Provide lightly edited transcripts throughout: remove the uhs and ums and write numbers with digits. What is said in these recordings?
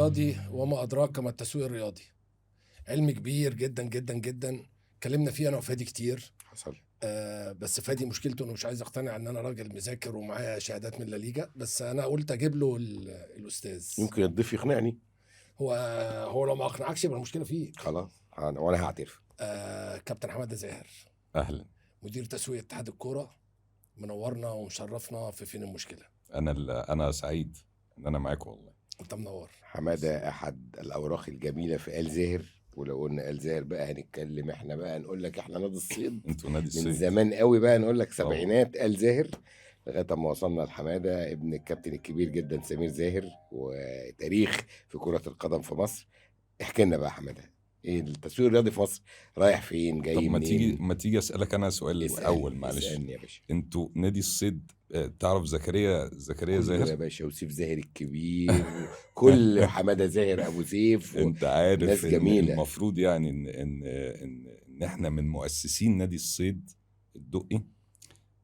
الرياضي وما أدراك ما التسويق الرياضي. علم كبير جدا جدا جدا، اتكلمنا فيه أنا وفادي كتير. حصل. بس فادي مشكلته إنه مش عايز يقتنع إن أنا راجل مذاكر ومعايا شهادات من لا ليجا، بس أنا قلت أجيب له الأستاذ. يمكن الضيف يقنعني. هو لو ما أقنعكش يبقى المشكلة فيك. خلاص وانا هعترف. كابتن حماده زاهر، اهلا. مدير تسويق اتحاد الكوره، منورنا ومشرفنا في فين المشكله. انا سعيد ان انا معاكم والله. انت منور. حماده احد الاوراق الجميله في آل زاهر، ولو قلنا آل زاهر بقى هنتكلم احنا بقى نقول لك احنا نادي الصيد انتوا نادي من الصيد زمان قوي بقى، نقول لك سبعينات آل زاهر لغايه اما وصلنا لحماده ابن الكابتن الكبير جدا سمير زاهر، وتاريخ في كره القدم في مصر. احكي لنا بقى حماده، ايه التسويق الرياضي في مصر رايح فين جاي طب منين؟ ما تيجي اسالك انا سؤال الاول معلش. اسالني يا باشا. انتوا نادي الصيد، تعرف زكريا كله يا زاهر؟ باشا، وسيف زاهر الكبير كل حماده زاهر ابو سيف انت عارف ناس إن جميلة. المفروض يعني ان احنا من مؤسسين نادي الصيد الدقي.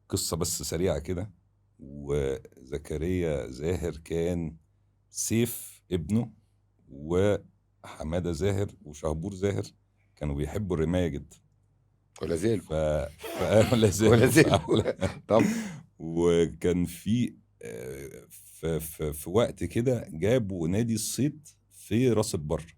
قصة بس سريعة كده. وزكريا زاهر كان سيف ابنه، وحمادة زاهر وشهبور زاهر كانوا بيحبوا الرماية جدا. ولا زال ولا زال ولا زال طب وكان في وقت كده جابوا نادي الصيد في راس البر،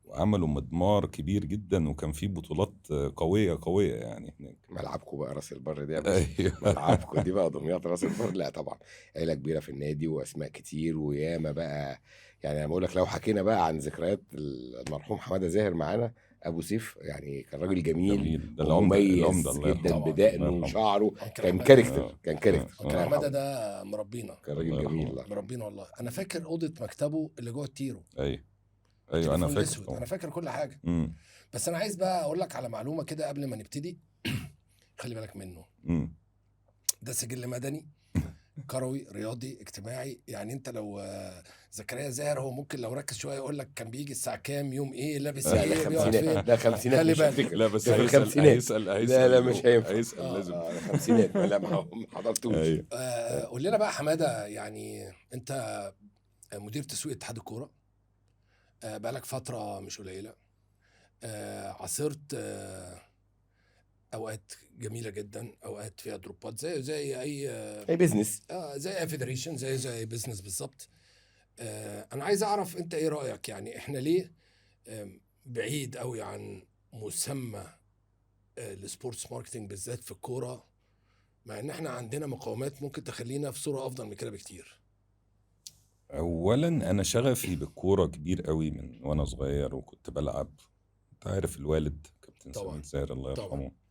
وعملوا مضمار كبير جدا، وكان فيه بطولات قوية يعني هناك. ملعبكم بقى راس البر دي يا باشا. أيوة. ملعبكم دي بقى دمياط راس البر. لا طبعا عيله كبيره في النادي واسماء كتير وياما بقى. يعني انا بقول لك لو حكينا بقى عن ذكريات المرحوم حماده زاهر معانا ابو سيف، يعني كان راجل جميل ده ومميز العمدة الله جدا يرحمه. بدقنه الله يرحمه. وشعره. كان حمادة. كاركتر كان كاركتر كان حماده ده مربينا، كان راجل الله جميل. يرحمه. الله مربينا والله. انا فاكر اوضه مكتبه اللي جوه التيرو. ايوه انا تليفون فاكر الأسود. طبعا. انا فاكر كل حاجه. امم بس انا عايز بقى اقول لك على معلومه كده قبل ما نبتدي. خلي بالك منه. امم ده سجل مدني كروي رياضي اجتماعي. يعني انت لو زكريا زاهر هو ممكن لو ركز شويه يقول لك كان بيجي الساعه كام، يوم ايه، لابس لا ايه، بيقعد خمسينات، فين. لا خمسينات خلي مش بالك. هفتكر. لا بس ده في الخمسينات. لا مش هينفع. هيسأل لازم. الخمسينات لا ما حضرتوش. ايوه. قول لنا بقى حماده، يعني انت مدير تسويق اتحاد الكوره، بقالك فتره مش قليله. عاصرت اوقات جميله جدا، اوقات فيها دروبات زي اي بزنس. زي اي فيدريشن، زي بزنس بالظبط. انا عايز اعرف انت ايه رايك، يعني احنا ليه بعيد قوي عن مسمى السبورتس ماركتنج بالذات في الكوره، مع ان احنا عندنا مقومات ممكن تخلينا في صوره افضل من كده بكتير. اولا انا شغفي بالكوره كبير قوي من وانا صغير، وكنت بلعب. انت عارف الوالد كابتن طبعاً. سمير زاهر الله طبعاً. يرحمه.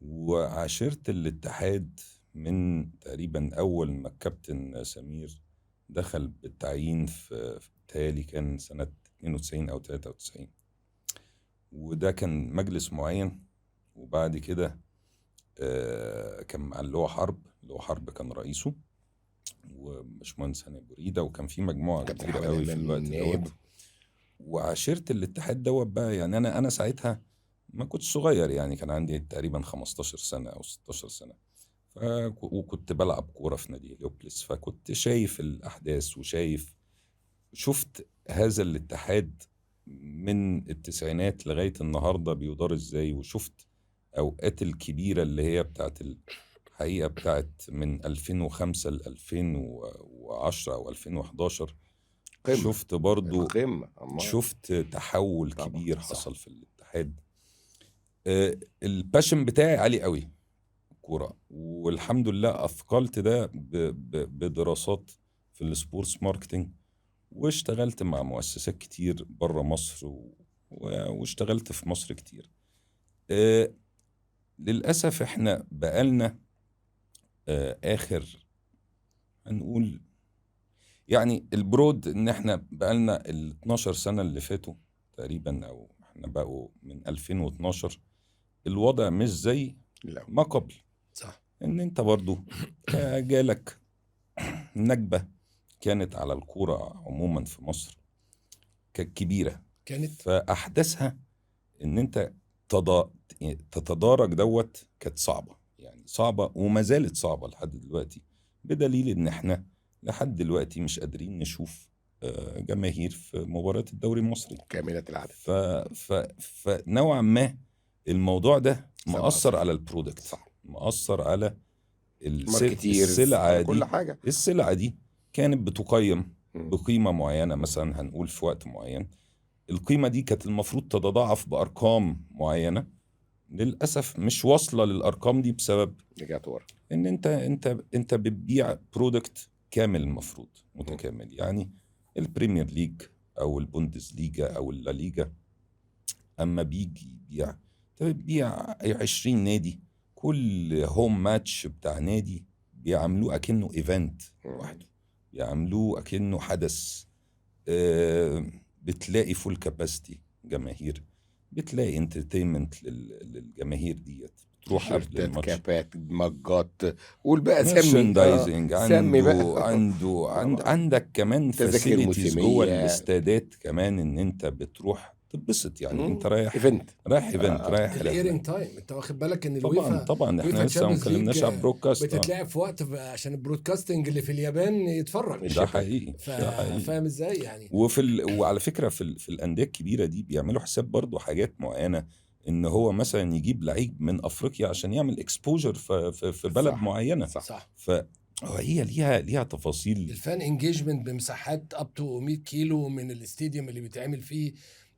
وعاشرت الاتحاد من تقريبا اول ما الكابتن سمير دخل بالتعيين في تالي كان سنة 92 او 93. وده كان مجلس معين. وبعد كده كان مع اللي هو حرب كان رئيسه، وباشمهندس هاني بريده، وكان في مجموعه كابتن كبيره حماد قوي في إمام الوقت نائب. دوت. وعاشرت الاتحاد دوت بقى. يعني انا ساعتها ما كنتش صغير، يعني كان عندي تقريبا 15 سنه او 16 سنه. وكنت بلعب كوره في نادي هليوبلس، فكنت شايف الاحداث شفت هذا الاتحاد من التسعينات لغايه النهارده بيدار ازاي. وشفت اوقات الكبيره اللي هي بتاعت الحقيقه بتاعت من 2005 ل 2010 او 2011. قمة. شفت برضو قمة. شفت تحول طبعاً. كبير صح. حصل في الاتحاد. الباشن بتاعي عالي قوي كورة، والحمد لله أثقلت ده بدراسات في السبورتس ماركتينج. واشتغلت مع مؤسسات كتير بره مصر واشتغلت في مصر كتير. للأسف احنا بقالنا آخر هنقول يعني البرود ان احنا بقالنا ال 12 سنة اللي فاتوا تقريبا، او احنا بقوا من 2012 الوضع مش زي لا ما قبل. صح. ان انت برضو جالك نكبة كانت على الكورة عموما في مصر، كانت كبيرة. كانت فأحداثها ان انت تتدارك دوت كانت صعبة، يعني صعبة وما زالت صعبة لحد دلوقتي. بدليل ان احنا لحد دلوقتي مش قادرين نشوف جماهير في مباراة الدوري المصري. كامله العدد. فنوعا ما الموضوع ده سبعة مأثر صفر. على البرودكت، صح. مأثر على ماركتيرز، السلعة على كل دي. حاجه. السلعة دي كانت بتقيم مم. بقيمة معينة، مثلا هنقول في وقت معين القيمة دي كانت المفروض تتضاعف بأرقام معينة، للأسف مش واصلة للأرقام دي بسبب رجعت ورا. إن أنت بتبيع برودكت كامل، المفروض متكامل. يعني البريمير ليج أو البوندس ليجا أو الليجا أما بيجي بيبيع 20 نادي، كل هوم ماتش بتاع نادي بيعملوه أكنه إيفنت لوحده، بيعملوه أكنه حدث. بتلاقي فول كاباسيتي جماهير، بتلاقي انترتينمنت للجماهير ديت، تروح قبل تيشيرتات، الماتش، كابات، مجات، قول بقى سمي. ميرشندايزنج، سمي بقى. عندك كمان تذاكر فاسيلتيز جوه موسمية. الاستادات كمان، ان انت بتروح تتبسط. يعني انت رايح ايفنت. ايفنت، رايح الايرنج تايم، انت واخد بالك ان طبعا طبعا احنا لسه ما اتكلمناش على البرودكاست. بتتلعب في وقت عشان البرودكاستنج اللي في اليابان يتفرج. ده حقيقي، ده حقيقي. فاهم ازاي يعني. وعلى فكره في الانديه الكبيره دي بيعملوا حساب برضو حاجات معينه، ان هو مثلا يجيب لعيب من افريقيا عشان يعمل اكسبوجر في بلد صح. معينه. صح. فهي ليها تفاصيل. الفان انجيجمنت بمساحات اب تو 100 كيلو من الاستاديوم اللي بيتعمل فيه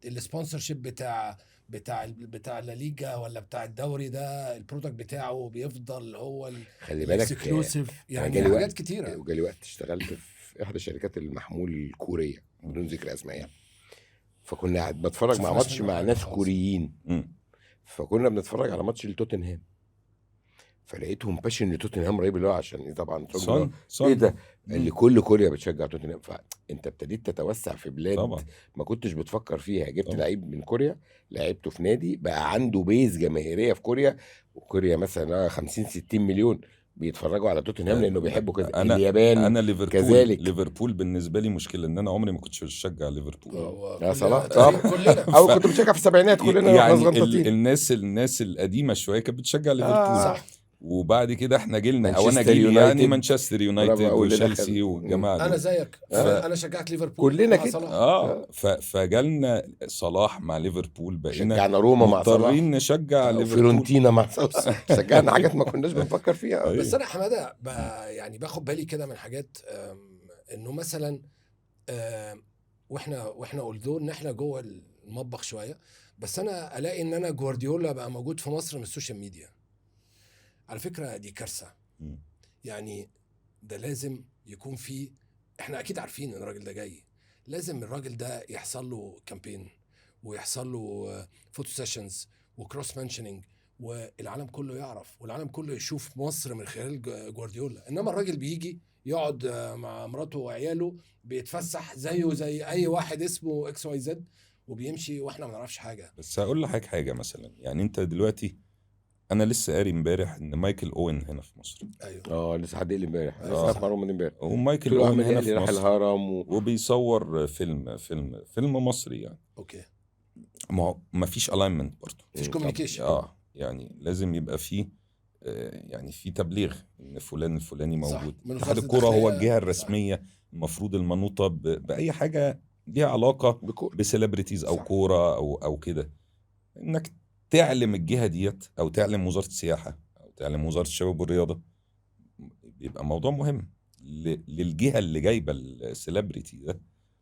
السبونسرشيب بتاع لا ليجا ولا بتاع الدوري ده، البرودكت بتاعه بيفضل هو خلي بالك الاكسكلوسيف. يعني جالي حاجات وقت كتيره. وجالي وقت اشتغلت في احدى شركات المحمول الكوريه بدون ذكر اسماء يعني. فكنا قاعد بتفرج مع ماتش مع ناس كوريين. فكنا بنتفرج على ماتش لتوتنهام، فلقيتهم باشن لتوتنهام رهيب، اللي هو عشان طبعا صن ايه ده اللي كل كوريا بتشجع توتنهام. فانت ابتديت تتوسع في بلاد طبعا. ما كنتش بتفكر فيها. جبت طبعا. لعيب من كوريا، لعبته في نادي بقى عنده بيز جماهيريه في كوريا، وكوريا مثلا 50 60 مليون بيتفرجوا على توتنهام لانه بيحبوا كذا. اليابان انا كذلك. ليفربول بالنسبه لي مشكله ان انا عمري ما كنتش بشجع ليفربول. يا صلاح طب كلنا او كنت بتشجع في السبعينات كلنا واحنا يعني صغنطاطين. الناس القديمه شويه كانت بتشجع ليفربول. صح. وبعد كده احنا جيلنا او انا مانشستر جيلي يعني يونايتد. مانشستر يونايتد وتشيلسي والجماعه انا دول. زيك. انا شجعت ليفربول كلنا مع كده. صلاح. فجالنا صلاح مع ليفربول، بقينا شجعنا روما مع صلاح، مضطرين نشجع ليفربول، وفيرونتينا مع صلاح. شجعنا حاجات ما كناش بنفكر فيها. بس انا حماده يعني باخد بالي كده من حاجات، انه مثلا واحنا قلدو ان احنا جوه المطبخ شويه، بس انا الاقي ان انا جوارديولا بقى موجود في مصر من السوشيال ميديا. على فكره دي كارثه. يعني ده لازم يكون فيه، احنا اكيد عارفين ان الراجل ده جاي، لازم الراجل ده يحصل له كامبين ويحصل له فوتو سيشنز وكروس منشننج، والعالم كله يعرف والعالم كله يشوف مصر من خلال جوارديولا. انما الراجل بيجي يقعد مع مراته وعياله بيتفسح زيه زي اي واحد اسمه اكس واي زد وبيمشي واحنا ما نعرفش حاجه. بس هقول لك حاجه مثلا، يعني انت دلوقتي انا لسه قاري امبارح ان مايكل اوين هنا في مصر. ايوه لسه حد قال امبارح، لسه معلومه من امبارح. ومايكل اوين هنا في راح مصر الهرم وبيصور فيلم مصري يعني. اوكي. ما فيش الاينمنت برضه، مفيش كوميونيكيشن. يعني لازم يبقى فيه يعني في تبليغ ان فلان الفلاني موجود. اتحاد الكوره هو الجهه الرسميه المفروض المنوطه باي حاجه ليها علاقه بسيلبرتيز او كوره او كده، انك تعلم الجهه ديت او تعلم وزاره السياحه او تعلم وزاره الشباب والرياضه، بيبقى موضوع مهم للجهه اللي جايبه السيلبرتي ده.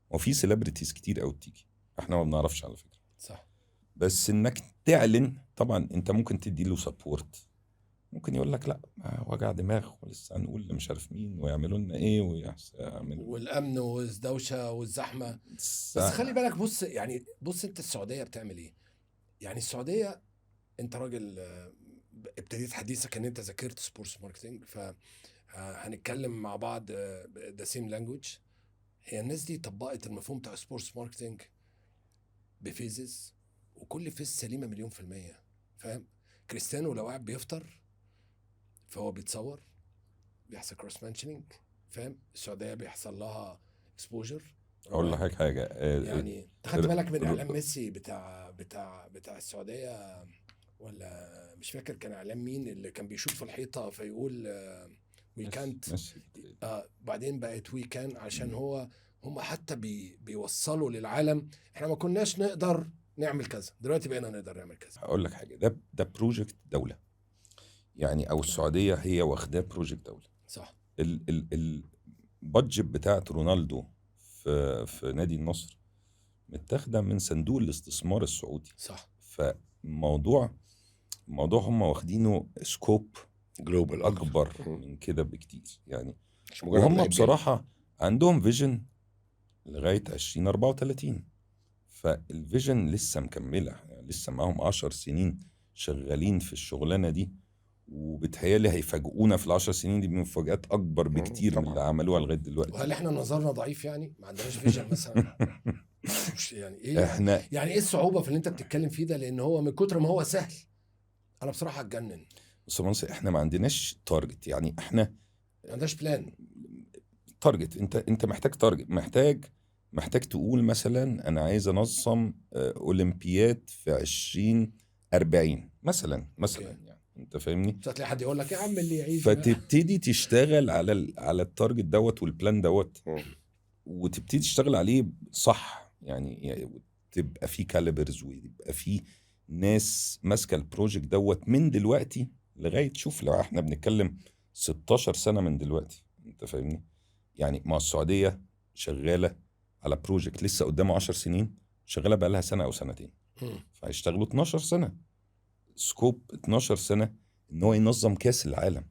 وفي سيلبرتيز كتير قوي بتيجي احنا ما بنعرفش على فكره. صح. بس انك تعلن، طبعا انت ممكن تدي له سبورت، ممكن يقول لك لا وجع دماغ ولسه هنقول مش عارف مين ويعملوا لنا ايه والامن والدوشه والزحمه. بس خلي بالك، بص انت السعوديه بتعمل ايه. يعني السعوديه انت راجل ابتديت حديثك ان انت ذاكرت سبورتس ماركتنج، فهنتكلم مع بعض ذا سيم لانجويج. هي الناس دي طبقت المفهوم بتاع سبورتس ماركتنج بفيزز، وكل فيز سليمه 100%. فاهم؟ كريستيانو لو قاعد بيفطر فهو بيتصور، بيحصل كروس منشنينج. فاهم؟ السعوديه بيحصل لها اكسبوجر. اقول لك حاجه يعني خدت بالك من اعلان ميسي بتاع السعوديه، ولا مش فاكر كان اعلان مين اللي كان بيشوف في الحيطه فيقول وي كانت. بعدين بقت وي كان عشان هم حتى بيوصلوا للعالم احنا ما كناش نقدر نعمل كذا، دلوقتي بقينا نقدر نعمل كذا. هقول لك حاجه، ده بروجكت دوله يعني، او السعوديه هي واخداه بروجكت دوله. صح. البادجت بتاعت رونالدو في نادي النصر متاخده من صندوق الاستثمار السعودي. صح. فموضوع هم واخدينه سكوب جلوبال اكبر من كده بكتير يعني. مش مجرد وهم لعيب بصراحه عندهم فيجن لغايه 2034، فالفيجن لسه مكمله يعني، لسه معاهم 10 سنين شغالين في الشغلانه دي، وبتهيالي هيفاجئونا في ال10 سنين دي بمفاجآت اكبر بكتير من طبعاً. اللي عملوها لغايه دلوقتي. وهل احنا نظرنا ضعيف يعني؟ ما عندناش فيجن مثلا؟ مش يعني ايه احنا يعني ايه الصعوبه في اللي انت بتتكلم فيه ده؟ لان هو من كتر ما هو سهل انا بصراحه اتجنن. بص يا منصور، احنا ما عندناش تارجت يعني، احنا ما عندناش بلان. تارجت. انت محتاج تارجت، محتاج تقول مثلا انا عايز انظم اولمبياد في 2040 مثلا أوكي. يعني، انت فاهمني. مش هتلاقي حد يقول لك يا عم اللي يعيش بقى. فتبتدي تشتغل على التارجت دوت والبلان دوت، مم. وتبتدي تشتغل عليه صح يعني تبقى في كاليبرز، ويبقى في ناس ماسكه البروجكت دوت من دلوقتي لغايه، شوف لو احنا بنتكلم 16 سنه من دلوقتي، انت فاهمني. يعني مع السعوديه شغاله على بروجكت لسه قدامه 10 سنين، شغاله بقى لها سنه او سنتين، مم. فهيشتغلوا 12 سنه، سكوب 12 سنه ان هو ينظم كاس العالم.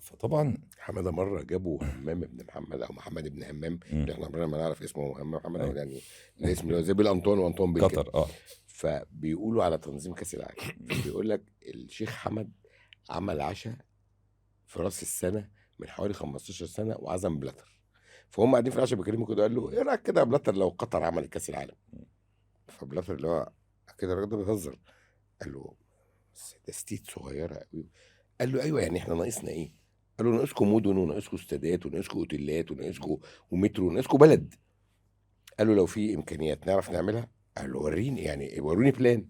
فطبعا حماده مره جابوا همام ابن محمد او محمد ابن همام، اللي احنا عمرنا ما نعرف اسمه محمد او أيوة. يعني الاسم اللي هو زي بيل انطون وانطون بيل كده. قطر فبيقولوا على تنظيم كاس العالم، فبيقول لك الشيخ حمد عمل عشاء في راس السنه من حوالي 15 سنه وعزم بلاتر، فهم قاعدين في العشاء بيكلموا كده، قال له ايه رايك كده يا بلاتر لو قطر عملت كاس العالم؟ فبلاتر اللي هو كده الراجل ده بيهزر، قال له بس ده ستيت صغيره قوي. قال له ايوه يعني احنا ناقصنا ايه؟ قال له ناقصكم مدن وناقصكم استادات وناقصكم اوتيلات وناقصكم ومترو وناقصكم بلد. قال له لو في امكانيات نعرف نعملها. قال له وريني يعني وروني بلان.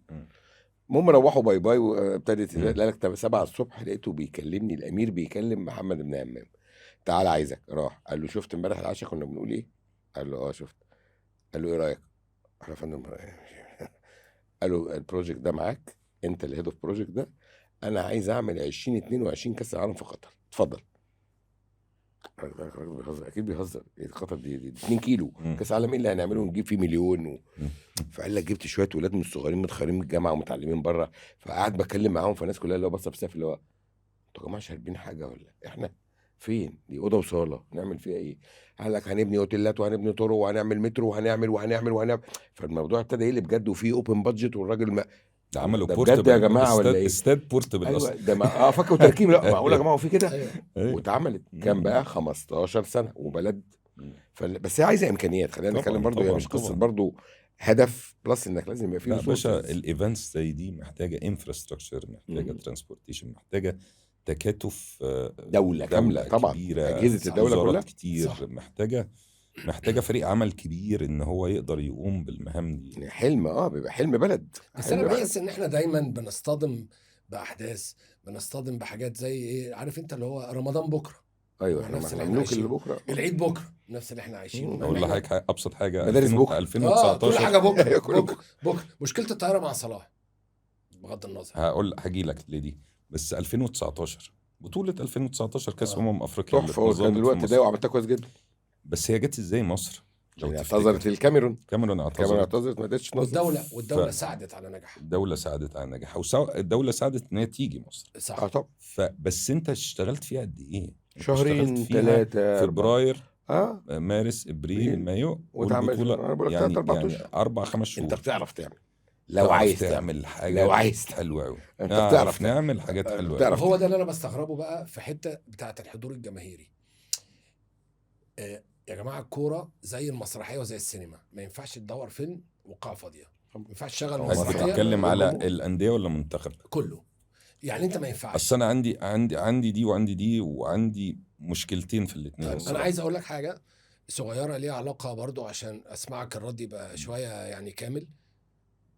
المهم روحوا باي باي، وابتدت مم. قال لك 7 الصبح لقيته بيكلمني الامير بيكلم محمد بن همام، تعال عايزك. راح قال له شفت امبارح العشاء كنا بنقول ايه؟ قال له اه شفت. قال له ايه رايك؟ قال له يا فندم قال له البروجكت ده معاك، انت اللي هيد اوف بروجكت ده، انا عايز اعمل 2022 كاس العالم في قطر، اتفضل. الراجل بيهزر، اكيد بيهزر، إيه قطر دي 2 كيلو مم. كاس عالم ايه اللي هنعمله نجيب فيه مليون مم. فقال لك جبت شويه ولاد من الصغيرين متخرجين من الجامعه ومتعلمين بره، فقعد بتكلم معاهم، فالناس كلها اللي هو بصه بسقف اللي هو انتوا يا جماعه شاربين حاجه ولا احنا فين؟ دي اوضه وصاله نعمل فيها ايه؟ قال لك هنبني اوتيلات وهنبني طرق وهنعمل مترو وهنعمل. فالموضوع ابتدى يقلب جد وفي اوبن بادجت، والراجل ما ده عملوا ده بجد يا جماعه ولا ايه؟ استاد بورتبل ايوه اصلا. ده ما فاكروا تركيب، لا معقول يا جماعه هو في كده؟ ايوه. أيوة. واتعملت كام بقى 15 سنه وبلد. بس هي عايزه امكانيات، خلينا طبعاً، نتكلم برضو، هي طبعاً، مش قصه طبعاً. برضو هدف بلس انك لازم يبقى فيه لا باشا، resources. الايفنتس زي دي محتاجه انفراستراكشر، محتاجه مم. ترانسبورتيشن، محتاجه تكاتف دولة كاملة طبعاً، كبيره، أجهزة الدولة وزارات كلها. كتير، صح. محتاجه فريق عمل كبير ان هو يقدر يقوم بالمهام دي. حلم بيبقى حلم بلد، بس حلم انا بلد. بحس ان احنا دايما بنصطدم باحداث، بنصطدم بحاجات زي ايه، عارف انت اللي هو رمضان بكره ايوه هو احنا نفس ما اللي احنا احنا مملوك اللي عايشينه، بكره. العيد بكره نفس اللي احنا عايشينه، مع ان اقول احنا لحضرتك ابسط حاجه، مدارس بكرة. 2019 كل حاجه بكره أيوة، كله بكره بكره. مشكله الطياره مع صلاح بغض النظر. هاجي لك لدي، بس 2019 بطوله 2019 كاس افريقيا اللي تحفة، وكان اتنظمت في الوقت ده مصر، وعملتها كويس جدا. بس هي جت ازاي مصر؟ لو يعني تفتكر اعتذرت الكاميرون، الكاميرون اعتذرت، ما قدرتش تنظم. والدوله ساعدت على نجاحها. الدولة ساعدت على النجاح، الدولة ساعدت ان هي تيجي مصر. صح. طبعا فبس انت اشتغلت فيها قد ايه؟ انت اشتغلت شهرين فيها 3 4 فبراير، اه مارس، ابريل، مايو، وتعمل والبطولة انا بقول لك 3 يعني 4 اشهر 4-5 انت شهور. بتعرف تعمل، لو تعرف عايز تعمل، تعمل لو حاجات عايز تعمل. حلوة قوي، انت نعرف بتعرف تعمل، نعمل حاجات حلوة بتعرف قوي. وهو ده اللي انا بستغربه بقى في حته بتاعه الحضور الجماهيري. يا جماعه الكوره زي المسرحيه وزي السينما، ما ينفعش تدور فيلم وقاعه فاضيه، ما ينفعش تشغل هو حضرتك مسرح. بتتكلم على والجمهور الأندية ولا منتخب؟ كله. يعني انت ما ينفعش. اصل انا عندي دي وعندي دي، وعندي مشكلتين في الاثنين. طيب انا عايز اقول لك حاجه صغيره ليها علاقه برضو عشان اسمعك الرد يبقى شويه يعني كامل.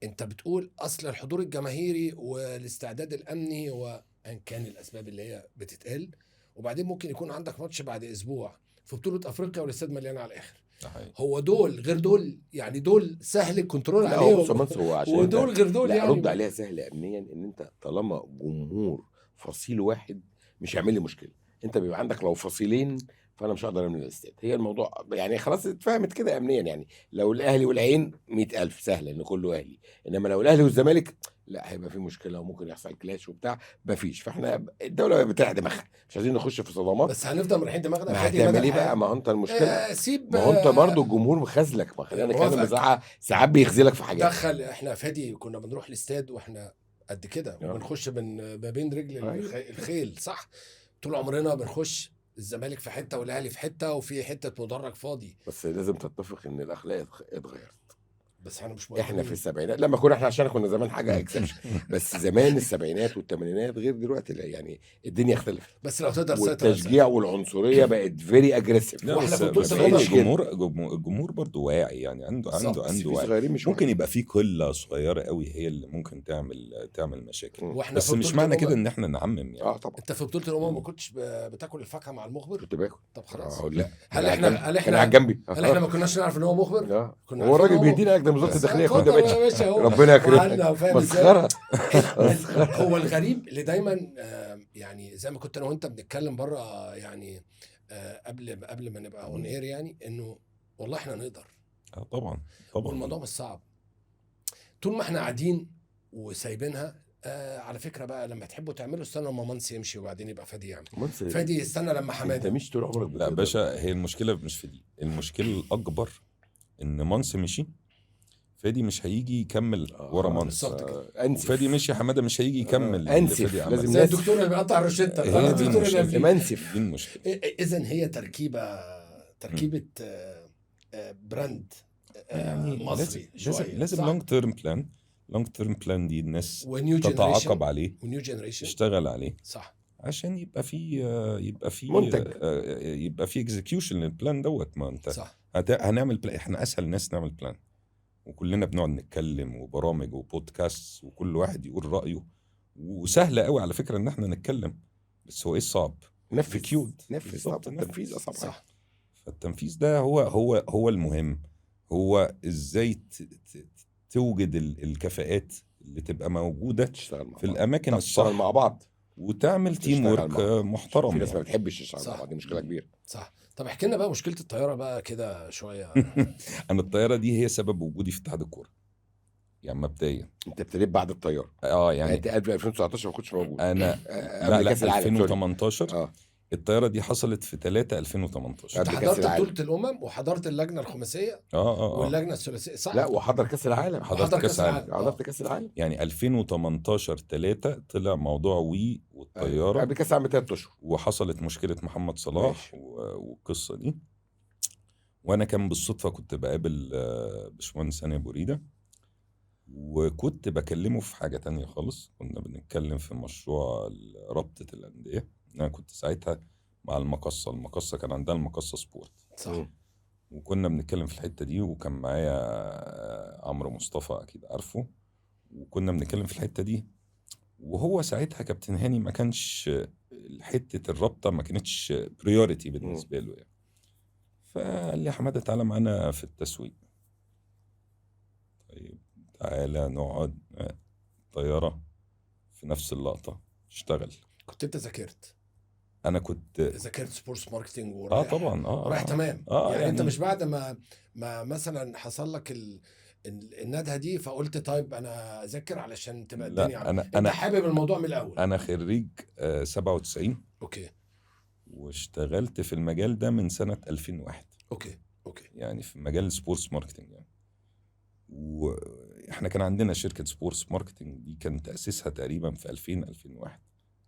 انت بتقول اصل الحضور الجماهيري والاستعداد الامني وان كان الاسباب اللي هي بتتقال، وبعدين ممكن يكون عندك ماتش بعد اسبوع، في بطوله افريقيا والاستاد مليان على الاخر. ده حقيقي. هو دول غير دول، يعني دول سهل الكنترول لا هو بص يا عليهم، منصور، هو عشان ودول انت غير دول لا يعني. رد عليها سهل امنيا، ان انت طالما جمهور فصيل واحد مش هيعمل لي مشكله. انت بيبقى عندك لو فصيلين فانا مش هقدر املى الاستاد. هي الموضوع يعني خلاص اتفهمت كده امنيا. يعني لو الاهلي والعين 100,000 سهله ان كله اهلي، انما لو الاهلي والزمالك لا هيبقى في مشكله وممكن يحصل كلاش وبتاع. مفيش. فاحنا الدوله بتريح دماغها، مش عايزين نخش في صدمات. بس هنفضل مريحين دماغنا ما فادي مدى هتعمل ايه الحياه. بقى؟ ما هو انت المشكله، سيب. ما هو انت برضه الجمهور مخزلك. ما خلينا نتكلم موافقك. بصراحه، ساعات بيخزلك في حاجات. دخل احنا فادي كنا بنروح الاستاد واحنا قد كده وبنخش ما بين رجل الخيل، صح؟ طول عمرنا بنخش الزمالك في حته والاهلي في حته، وفي حته مدرج فاضي. بس لازم تتفق ان الاخلاق اتغيرت. بس احنا مش احنا في مؤمنين. السبعينات لما كنا احنا، عشان كنا زمان حاجه اكسبشن، بس زمان السبعينات والثمانينات غير دلوقتي. يعني الدنيا اختلفت، بس لو تقدر تسيطر والتشجيع والعنصريه بقت فيري اجريسيف. لا واحنا بس في بطولة بس الأمم. الجمهور برضه واعي، يعني عنده بالظبط. بس عنده في وعي. صغيرين مش ممكن واعيين. يبقى في قله صغيره قوي هي اللي ممكن تعمل مشاكل، واحنا بس في مش بطولة معنى كده الأمم. ان احنا نعمم يعني. اه طبعا. انت في بطوله الامم ما كنتش بتاكل الفاكهه مع المخبر؟ كنت باكل. طب خلاص. لا هل احنا كان قاعد جنبي. هل احنا ما كناش نعرف ان هو مخبر؟ كنا هو عارفين الراجل إن هو بيدينا اجدى من وزاره بس الداخليه. خد اتفضل يا يا باشا. هو ربنا وعنا يكرمك. وفاهم إزاي؟ مسخره. هو الغريب اللي دايما يعني زي ما كنت انا وانت بنتكلم بره يعني قبل ما نبقى اون اير، يعني انه والله احنا نقدر. طبعا والموضوع مش صعب طول ما احنا قاعدين وسايبينها. على فكره بقى، لما تحبوا تعملوا استنوا لما منسي يمشي وبعدين يبقى فادي يعمل. فادي يستنى لما انت حماده. مش طول عمرك لا باشا، هي المشكله مش في دي. المشكله الاكبر ان منص مشي، فادي مش هيجي يكمل ورا منص. بالظبط كده. انسف. فادي مشي، حماده مش هيجي يكمل اللي انسف. فادي عمله. لازم زي الدكتور اللي بيقطع الروشته. هي دي الدكتور اللي المشكله. منسف. دي المشكله. اذا هي تركيبه براند يعني مصري شويه. لازم لونج تيرم بلان. لونج تيرم بلان دي الناس ونيو تتعاقب عليه ونيو جنريشن تشتغل عليه، صح، عشان يبقى في منتج. يبقى في اكزيكيوشن للبلان دوت. ما انت صح. هنعمل بلان. احنا اسهل ناس نعمل بلان، وكلنا بنقعد نتكلم وبرامج وبودكاست وكل واحد يقول رأيه، وسهلة قوي على فكرة ان احنا نتكلم. بس هو ايه الصعب؟ نفذ. بالظبط، التنفيذ اصعب حاجه. صح. فالتنفيذ ده هو المهم. هو ازاي توجد الكفاءات اللي تبقى موجودة تشتغل مع في بعض. الاماكن تشتغل الصح مع بعض وتعمل تيم تشتغل ورك مع بعض. محترم في ناس ما يعني. بتحبش تشتغل صح. مع بعض، دي مشكله كبيره. صح. طب احكي لنا بقى مشكله الطياره بقى كده شويه. انا الطيارة دي هي سبب وجودي في اتحاد الكورة يعني مبدئيا. انت ابتديت بعد الطياره. يعني انت قبل 2019 ما كنتش موجود. انا قبل لا كاس العالم 2018. الطياره دي حصلت في 3/2018. انت قبل كأس حضرت العالم. بطوله الامم وحضرت اللجنه الخماسيه اه واللجنه الثلاثيه، صح؟ لا وحضر كاس العالم. حضرت كاس العالم. حضرت كاس العالم يعني 2018 3 طلع موضوع والطياره قبل كاس العالم ب3 اشهر. وحصلت مشكله محمد صلاح والقصه دي. وانا كان بالصدفه كنت بقابل باشمهندس هاني ابو ريده، وكنت بكلمه في حاجه تانية خالص. كنا بنتكلم في مشروع رابطه الانديه. انا كنت ساعتها مع المقصه كان عندها المقصه سبورت، صح. وكنا بنتكلم في الحته دي، وكان معايا عمرو مصطفى اكيد عارفه، وكنا بنتكلم في الحته دي. وهو ساعتها كابتن هاني ما كانش حته الرابطه ما كانتش بريوريتي بالنسبه له يعني. فقال لي حماده تعالى معانا في التسويق. طيب تعالى نقعد طياره في نفس اللقطه اشتغل. كنت انت ذاكرت؟ انا كنت ذاكرت سبورتس ماركتنج ورايح طبعا رايح تمام. يعني انت مش بعد ما مثلا حصل لك الندهه دي فقلت طيب انا اذاكر علشان تبقى الدنيا انت حابب الموضوع من الاول. انا خريج 97. اوكي. واشتغلت في المجال ده من سنه 2001. اوكي يعني في مجال السبورتس ماركتنج يعني. واحنا كان عندنا شركه سبورتس ماركتنج دي كان تاسيسها تقريبا في 2001.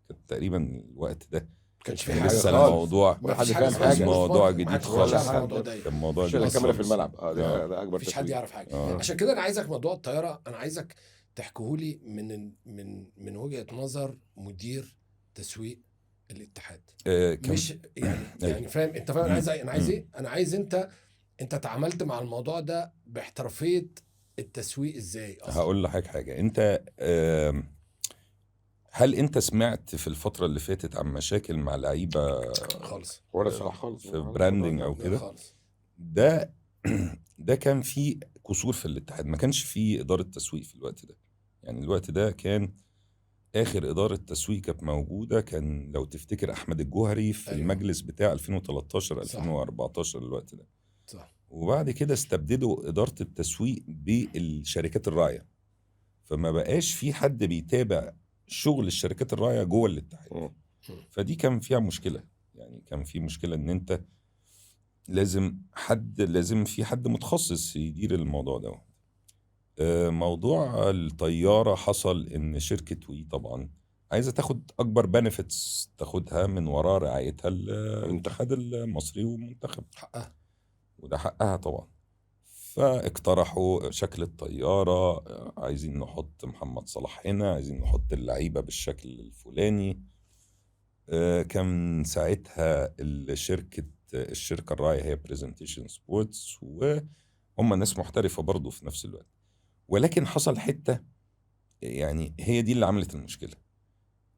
كان تقريبا الوقت ده كانش في كان حاجه لسه خالص. الموضوع ما حد فاهم حاجه. موضوع جديد خالص. كان موضوع جديد. الكاميرا في الملعب ده اكبر. مفيش حد يعرف حاجه. عشان كده انا عايزك موضوع الطياره، انا عايزك تحكيهولي من وجهه نظر مدير تسويق الاتحاد. مش يعني فاهم انت فاهم انا عايز ايه؟ انا عايز انت تعاملت مع الموضوع ده باحترافيه التسويق ازاي اصلا؟ هقول لحضرتك حاجه. انت هل انت سمعت في الفتره اللي فاتت عن مشاكل مع لعيبه خالص ولا صلاح خالص في براندنج او لا كده؟ خالص. ده ده كان فيه قصور في الاتحاد، ما كانش فيه اداره تسويق في الوقت ده. يعني الوقت ده كان اخر اداره تسويق كانت موجوده، كان لو تفتكر احمد الجوهري في أيوة. المجلس بتاع 2013 صح. 2014 الوقت ده. صح. وبعد كده استبدلوا اداره التسويق بالشركات الراعيه، فما بقاش في حد بيتابع شغل الشركات الراعيه جوه الاتحاد. مم. فدي كان فيها مشكله، يعني كان في مشكله ان انت لازم في حد متخصص يدير الموضوع ده. موضوع الطياره حصل ان شركه وي طبعا عايزه تاخد اكبر بنفيتس تاخدها من وراء رعايتها الاتحاد المصري والمنتخب، حقها. وده حقها طبعا. فاقترحوا شكل الطيارة، عايزين نحط محمد صلاح هنا، عايزين نحط اللعيبة بالشكل الفلاني. كان ساعتها الشركة الراعية هي بريزنتيشن سبورتس، وهم ناس محترفة برضو في نفس الوقت. ولكن حصل حتة، يعني هي دي اللي عملت المشكلة.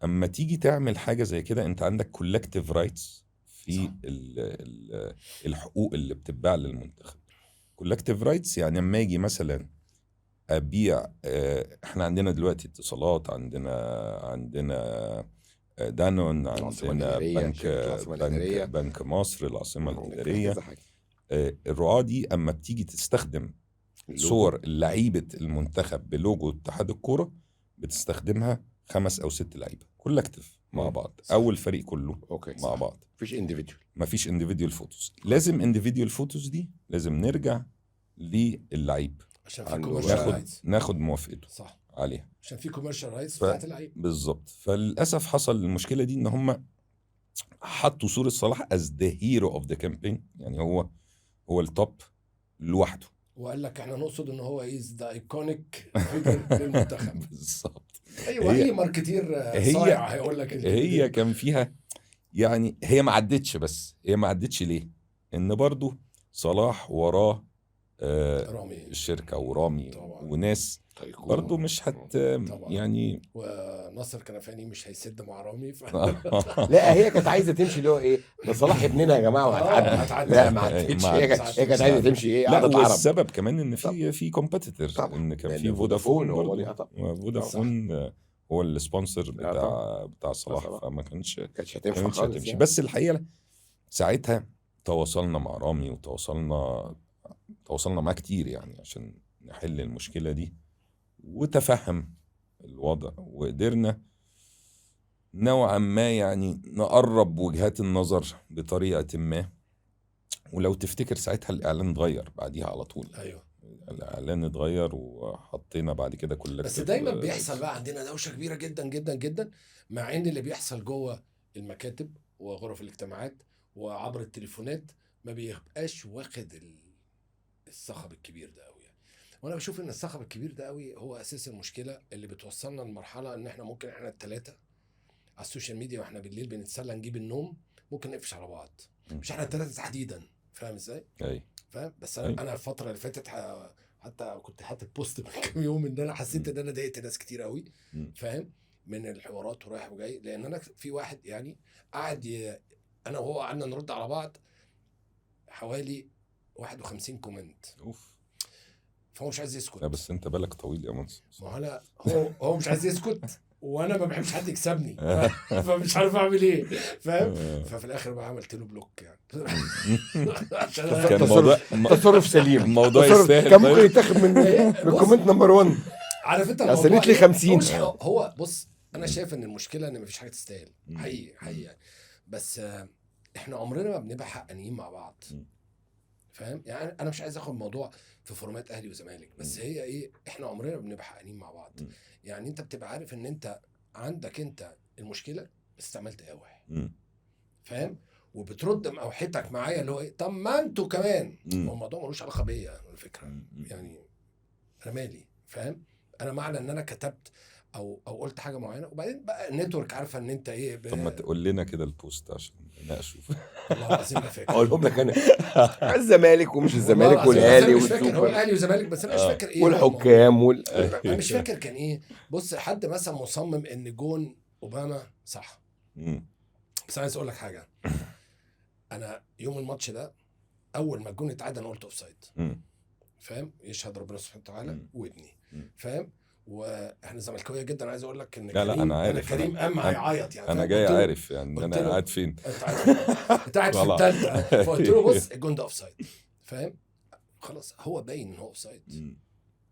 أما تيجي تعمل حاجة زي كده، أنت عندك collective rights في الحقوق اللي بتتباع للمنتخب. collective rights يعني لما يجي مثلا ابيع، احنا عندنا دلوقتي اتصالات، عندنا دانون، عندنا بنك مصر، العاصمه الاداريه. الرعاة دي اما بتيجي تستخدم صور لعيبه المنتخب بلوجو اتحاد الكوره، بتستخدمها 5 أو 6 لعيبه كولكتيف مع بعض، او الفريق كله مع بعض. مفيش individual فوتوز. لازم individual فوتوز دي لازم نرجع للعيب عشان في كوميرشال ناخد موافقته صح عليها، عشان في كوميرشال رايتس بتاعت اللعيب بالظبط. فللاسف حصل المشكله دي، ان هم حطوا صوره صلاح as the hero of the campaign، يعني هو التوب لوحده، وقال لك احنا نقصد ان هو از ذا ايكونيك فيجر للمنتخب. بالظبط. ايوه، اي ماركتير صايع هيقول لك هي كان فيها، يعني هي ما عدتش، بس هي ما عدتش ليه؟ ان برضو صلاح وراه رامي الشركه ورامي طبعا. وناس برضو مش يعني وناصر كنفاني مش هيسد مع رامي لا، هي كانت عايزه تمشي اللي هو ايه، ده صلاح ابننا يا جماعه وهتعدي. لا ما عدتش، هي كانت عايزه تمشي ايه، لا، قعدة والسبب كمان ان في كومبيتيتور، ان كان في فودافون فودافون هو السبونسر بتاع صلاح، فما كانش هتنفع خالص يعني. بس الحقيقه ساعتها تواصلنا مع رامي وتواصلنا معاه كتير، يعني عشان نحل المشكلة دي، وتفهم الوضع، وقدرنا نوعا ما يعني نقرب وجهات النظر بطريقة ما. ولو تفتكر ساعتها الإعلان اتغير بعديها على طول. أيوه، الإعلان اتغير، وحطينا بعد كده كل. بس دايما بيحصل بقى عندنا دوشة كبيرة جدا جدا جدا، مع ان اللي بيحصل جوه المكاتب وغرف الاجتماعات وعبر التليفونات ما بيبقاش واخد الصخب الكبير ده قوي يعني. وانا بشوف ان الصخب الكبير ده قوي هو اساس المشكله اللي بتوصلنا لمرحله ان احنا ممكن احنا الثلاثه على السوشيال ميديا واحنا بالليل بنتسلى نجيب النوم، ممكن نقفش على بعض. مش احنا الثلاثه تحديدا، فاهم ازاي؟ فاهم. بس انا الفتره اللي فاتت حتى كنت حاطط بوست من كام يوم ان انا حسيت ان انا ضايقت ناس كتير قوي، فاهم، من الحوارات ورايح وجاي. لان انا في واحد يعني قاعد انا وهو قعدنا نرد على بعض حوالي 51 كومنت. فهو مش عايز يسكت. لا بس انت بالك طويل يا منصور. ما انا هو مش عايز يسكت، وانا ما بحبش حد يكسبني فمش عارف اعمل ايه، فاهم. ففي الاخر بقى عملت له بلوك يعني. كان تصرف سليم، الموضوع يستاهل. كان ممكن يتاخد من كومنت نمبر 1. عارف انت الموضوع لي 50. هو بص، انا شايف ان المشكله ان مفيش حاجه تستاهل حقيقي، بس احنا عمرنا ما بنبقى حقانيين مع بعض، فاهم يعني. انا مش عايز اخد الموضوع في فورمات اهلي وزمالك، بس هي ايه، احنا عمرنا ما بنبقى حقانيين مع بعض. يعني انت بتبقى عارف ان انت عندك انت المشكله بس استعملت قاوح، فاهم، وبترد موحتك معايا اللي هو ايه، طب ما انتوا كمان. هو الموضوع ملوش علاقه بيا على فكره، يعني انا مالي، فاهم. انا معنى ان انا كتبت او قلت حاجه معينه، وبعدين بقى النتورك عارفه ان انت ايه طب ما تقول لنا كده البوست عشان انا اشوف. والله العظيم ما فاكر. اقولهم لك انا الزمالك ومش الزمالك والاهلي والسوبر، هو الاهلي والزمالك، بس انا مش فاكر ايه والحكام انا مش فاكر كان ايه. بص، حد مثلا مصمم ان جون اوباما صح. مم. بس انا عايز اقول لك حاجه. انا يوم الماتش ده اول ما الجون اتعاد انا قلت اوفسايد، مم. فاهم؟ يشهد ربنا سبحانه وتعالى مم. وابني، مم. فاهم؟ واحنا زملكاويه جدا. عايز اقول لك ان لا كريم، انا عارف، كريم قام أنا- هيعيط يعني، انا فاهم؟ جاي قلت له- عارف يعني ان قلت انا له قاعد فين. انت قاعد في طلع. الثالثه، فقلت له بص الجون ده اوفسايد، فاهم؟ خلاص هو باين ان هو اوفسايد، مم.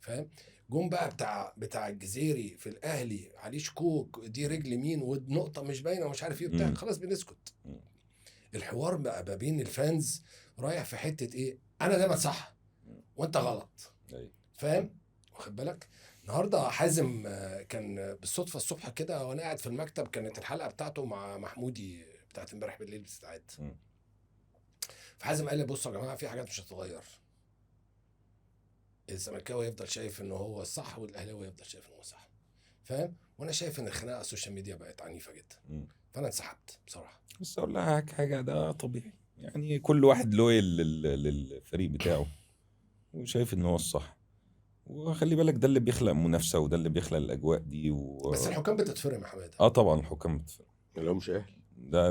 فاهم؟ جون بقى بتاع الجزيري في الاهلي عليه شكوك، دي رجل مين ونقطه مش باينه ومش عارف ايه بتاع، مم. خلاص بنسكت. مم. الحوار بقى ما بين الفانز رايح في حته ايه، انا دايما صح وانت غلط، أيوة. فاهم؟ واخد بالك؟ النهارده حازم كان بالصدفه الصبح كده وانا قاعد في المكتب، كانت الحلقه بتاعته مع محمودي بتاعت امبارح بالليل بتتعاد. مم. فحازم قال لي بصوا يا جماعه في حاجات مش هتتغير، الزملكاوي يفضل شايف ان هو الصح والاهلاوي يفضل شايف ان هو صح، فاهم؟ وانا شايف ان الخناقه على السوشيال ميديا بقت عنيفه جدا، مم. فانا انسحبت بصراحه. بس اقول لك حاجه، ده طبيعي يعني، كل واحد لويل للفريق بتاعه وشايف ان هو الصح، وخلي بالك ده اللي بيخلق منافسه وده اللي بيخلق الاجواء دي بس الحكام بتتفرم يا حماده. اه طبعا الحكام بتفرق. ملهمش اهل،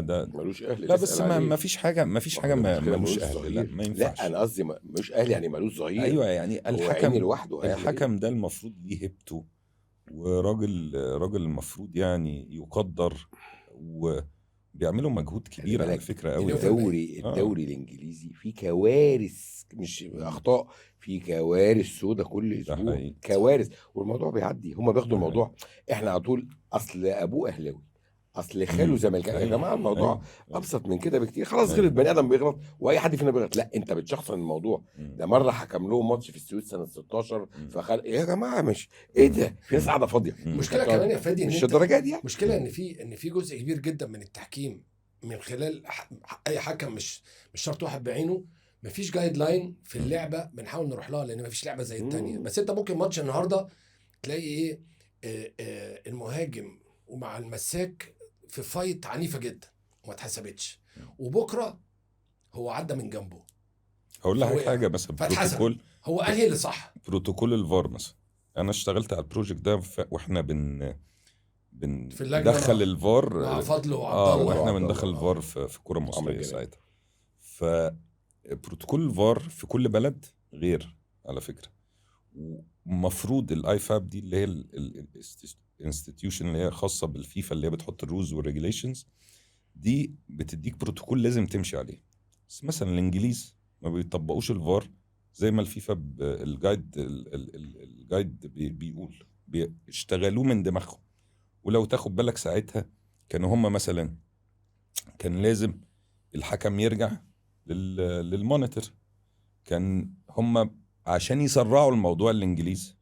ده ملوش اهل لا بس تسأل ما عليه. فيش حاجه، ما فيش حاجه ملوش اهل، لا ما ينفعش. لا انا قصدي ملوش اهل يعني ملوش ظهير. ايوه يعني هو الحكم عيني لوحده هيعمل إيه؟ الحكم ده المفروض ليه هيبته، راجل المفروض يعني يقدر، وبيعملوا مجهود خلي كبير على بالك فكره قوي. الدوري الانجليزي فيه كوارث، مش اخطاء، فيه كوارث سودا كل ده اسبوع، حقيقي. كوارث، والموضوع بيعدي. هم بياخدوا ده الموضوع، احنا على طول اصل ابوه اهلاوي، اصل خاله مم. زملكاوي. يا أيوة. جماعه الموضوع أيوة. ابسط من كده بكتير. خلاص أيوة. غلط، بني ادم بيغلط واي حد فينا بيغلط. لا انت بتشخصن الموضوع. مم. ده مره حكم لهم ماتش في السويس سنه 16 مم. فخل يا جماعه مش ايه ده، في ناس قاعده فاضيه. مم. المشكله كمان يا فادي ان مش انت الدرجات دي يعني. مشكله ان في جزء كبير جدا من التحكيم من خلال اي حكم، مش شرط واحد بعينه. مفيش جايد لاين في اللعبه بنحاول نروح لها، لان مفيش لعبه زي التانية. بس انت ممكن ماتش النهارده تلاقي ايه، المهاجم ومع المساك في فايت عنيفه جدا وما اتحسبتش، وبكره هو عدى من جنبه هقول لك فوقع. حاجه مثلا، فاتحسب. بروتوكول هو انهي اللي صح؟ بروتوكول الفار مثلا. انا اشتغلت على البروجكت ده واحنا في اللجنة بندخل الفار مع فضل وعبد الله واحنا وعبد بندخل الله. الفار في كرة عمل مصرية كده. ساعتها. فبروتوكول الفار في كل بلد غير على فكرة، ومفروض الاي فاب دي اللي هي الانستتيوشن اللي هي خاصة بالفيفا اللي هي بتحط الرولز والريجوليشنز دي، بتديك بروتوكول لازم تمشي عليه. بس مثلا الانجليز ما بيطبقوش الفار زي ما الفيفا الجايد بيقول، بيشتغلوه من دماغهم. ولو تاخد بالك ساعتها كانوا هم مثلا كان لازم الحكم يرجع للمونيتور، كان هم عشان يسرعوا الموضوع الانجليز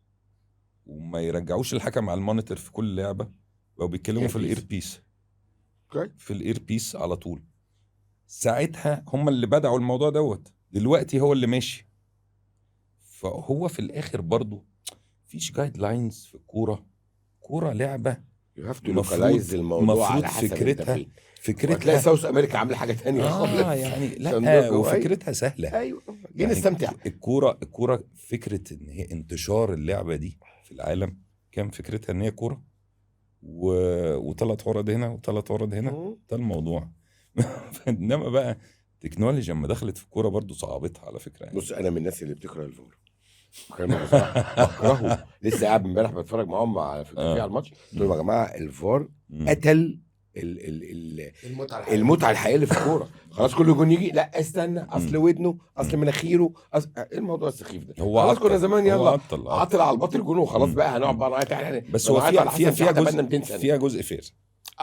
وما يرجعوش الحكم على المونيتور في كل لعبة، بقوا بيتكلموا في الاير بيس، في الاير بيس على طول. ساعتها هم اللي بدعوا الموضوع دوت، دلوقتي هو اللي ماشي. فهو في الاخر برضو فيش جايد لاينز في الكورة. كورة لعبة لوكالايز الموضوع على حسب فكرتها وتلاقي ساوث امريكا عامله حاجه تانية خالص. يعني لا وفكرتها سهله. ايوه جينا يعني نستمتع. الكوره فكره ان هي انتشار اللعبه دي في العالم كان فكرتها ان هي كوره وثلاث عرض هنا وثلاث عرض هنا، ده الموضوع. انما بقى التكنولوجيا لما دخلت في الكوره برضو صعبتها على فكره يعني. بص انا من الناس اللي بتكره الفار، بكرهه. لسه قاعد امبارح بتفرج معاهم في الكافيه على الماتش، قلت لهم يا جماعه الفار قتل المتعه الحقيقيه اللي في الكوره. خلاص كل جون يجي لا استنى، اصل ودنه، اصل مناخيره، ايه الموضوع السخيف ده؟ هو خلاص كنا زمان يلا عطل على الباطل جون وخلاص بقى هنقعد بقى نعيط يعني. بس هو فيها جزء فير،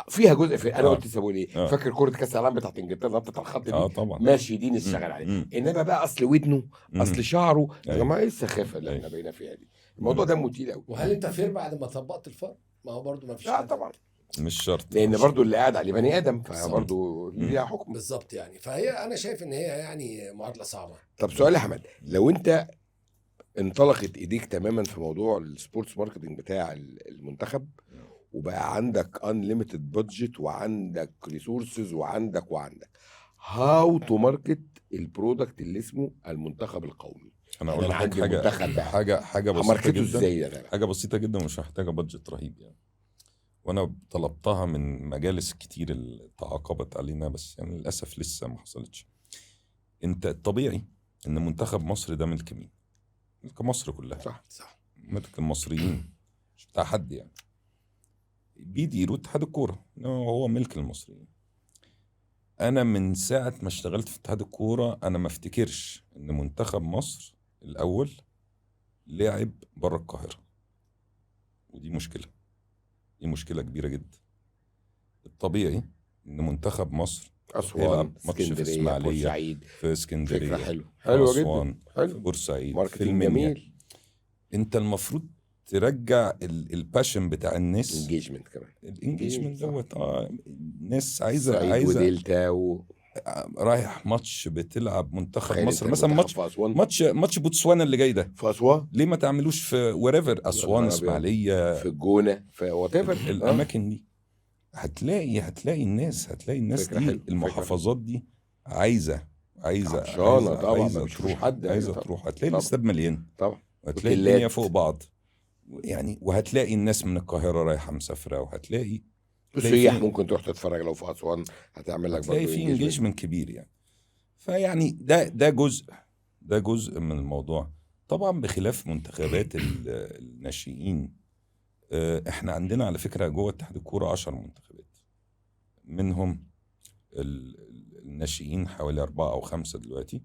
فيها جزء فير. انا قلت سابوا لي فاكر كره كاس العالم بتاعت انجلترا نطت على الخط دي طبعا ماشي، دي نشتغل عليها. انما بقى اصل ودنه، اصل شعره، يا جماعه ايه السخافه اللي احنا بقينا فيها دي؟ الموضوع ده مثير قوي. وهل انت فير بعد ما طبقت الفار؟ ما هو برضو ما فيش. لا طبعا مش شرط، لان برضو اللي قاعد عليه بني ادم، فبرضو ليها حكم. بالظبط يعني. فهي انا شايف ان هي يعني معادله صعبه. طب سؤال يا احمد، لو انت انطلقت ايديك تماما في موضوع السبورتس ماركتنج بتاع المنتخب، وبقى عندك انليميتد بادجت وعندك ريسورسز وعندك هاو تو ماركت البرودكت اللي اسمه المنتخب القومي؟ انا اقول لك حاجه بسيطه ماركته جدا. ازاي ده؟ حاجه بسيطه جدا ومش محتاجه بادجت رهيب يعني. وانا طلبتها من مجالس كتير اللي تعاقبت علينا، بس يعني للاسف لسه ما حصلتش. انت الطبيعي ان منتخب مصر ده ملك مين؟ ملك مصر كلها، صح. ملك المصريين، مش بتاع حد يعني. بيديروا اتحاد الكوره، هو ملك المصريين. انا من ساعه ما اشتغلت في اتحاد الكوره انا ما افتكرش ان منتخب مصر الاول لعب بره القاهره، ودي مشكله، دي مشكله كبيره جدا. الطبيعي ان منتخب مصر اسوان، هيلعب ماتش في اسكندريه، اسماعيليه، بورسعيد. في فكره اسكندريه، حلوه، في حلوه جدا، اسوان، في حلو، بورسعيد، في ماركتينج المنيا. جميل، انت المفروض ترجع الباشن بتاع الناس، انجيجمنت كمان، الانجيجمنت صح. دوت. الناس عايزه صعيد ودلتا رايح ماتش بتلعب منتخب تخيل مصر انت مثلا، المنتخب في اسوان، ماتش بوتسوانا اللي جاي ده، في اسوان، ليه ما تعملوش في وريفر، يا اسوان، نهار أبيض. اسماعيليه، في الجونه، في وات ايفر الاماكن دي. هتلاقي الناس فكره دي، حلوه، المحافظات دي عايزه عطشانه طبعا، ما بيشوفوش تروح، حد، أيوة عايزه طبعا. تروح. هتلاقي طبعا الاستاد مليان، طبعا، وهتلاقي الدنيا اوتيلات. فوق بعض يعني، وهتلاقي الناس من القاهره رايحه مسافره، وهتلاقي السياح في ممكن تروح تتفرج لو في اسوان، هتعمل لك هتلاقي برضه في انجيجمنت. انجيجمنت كبير يعني. فيعني ده جزء من الموضوع. طبعا بخلاف منتخبات الناشئين. احنا عندنا على فكره جوه اتحاد الكوره 10 منتخبات، منهم الناشئين حوالي 4 أو 5 دلوقتي،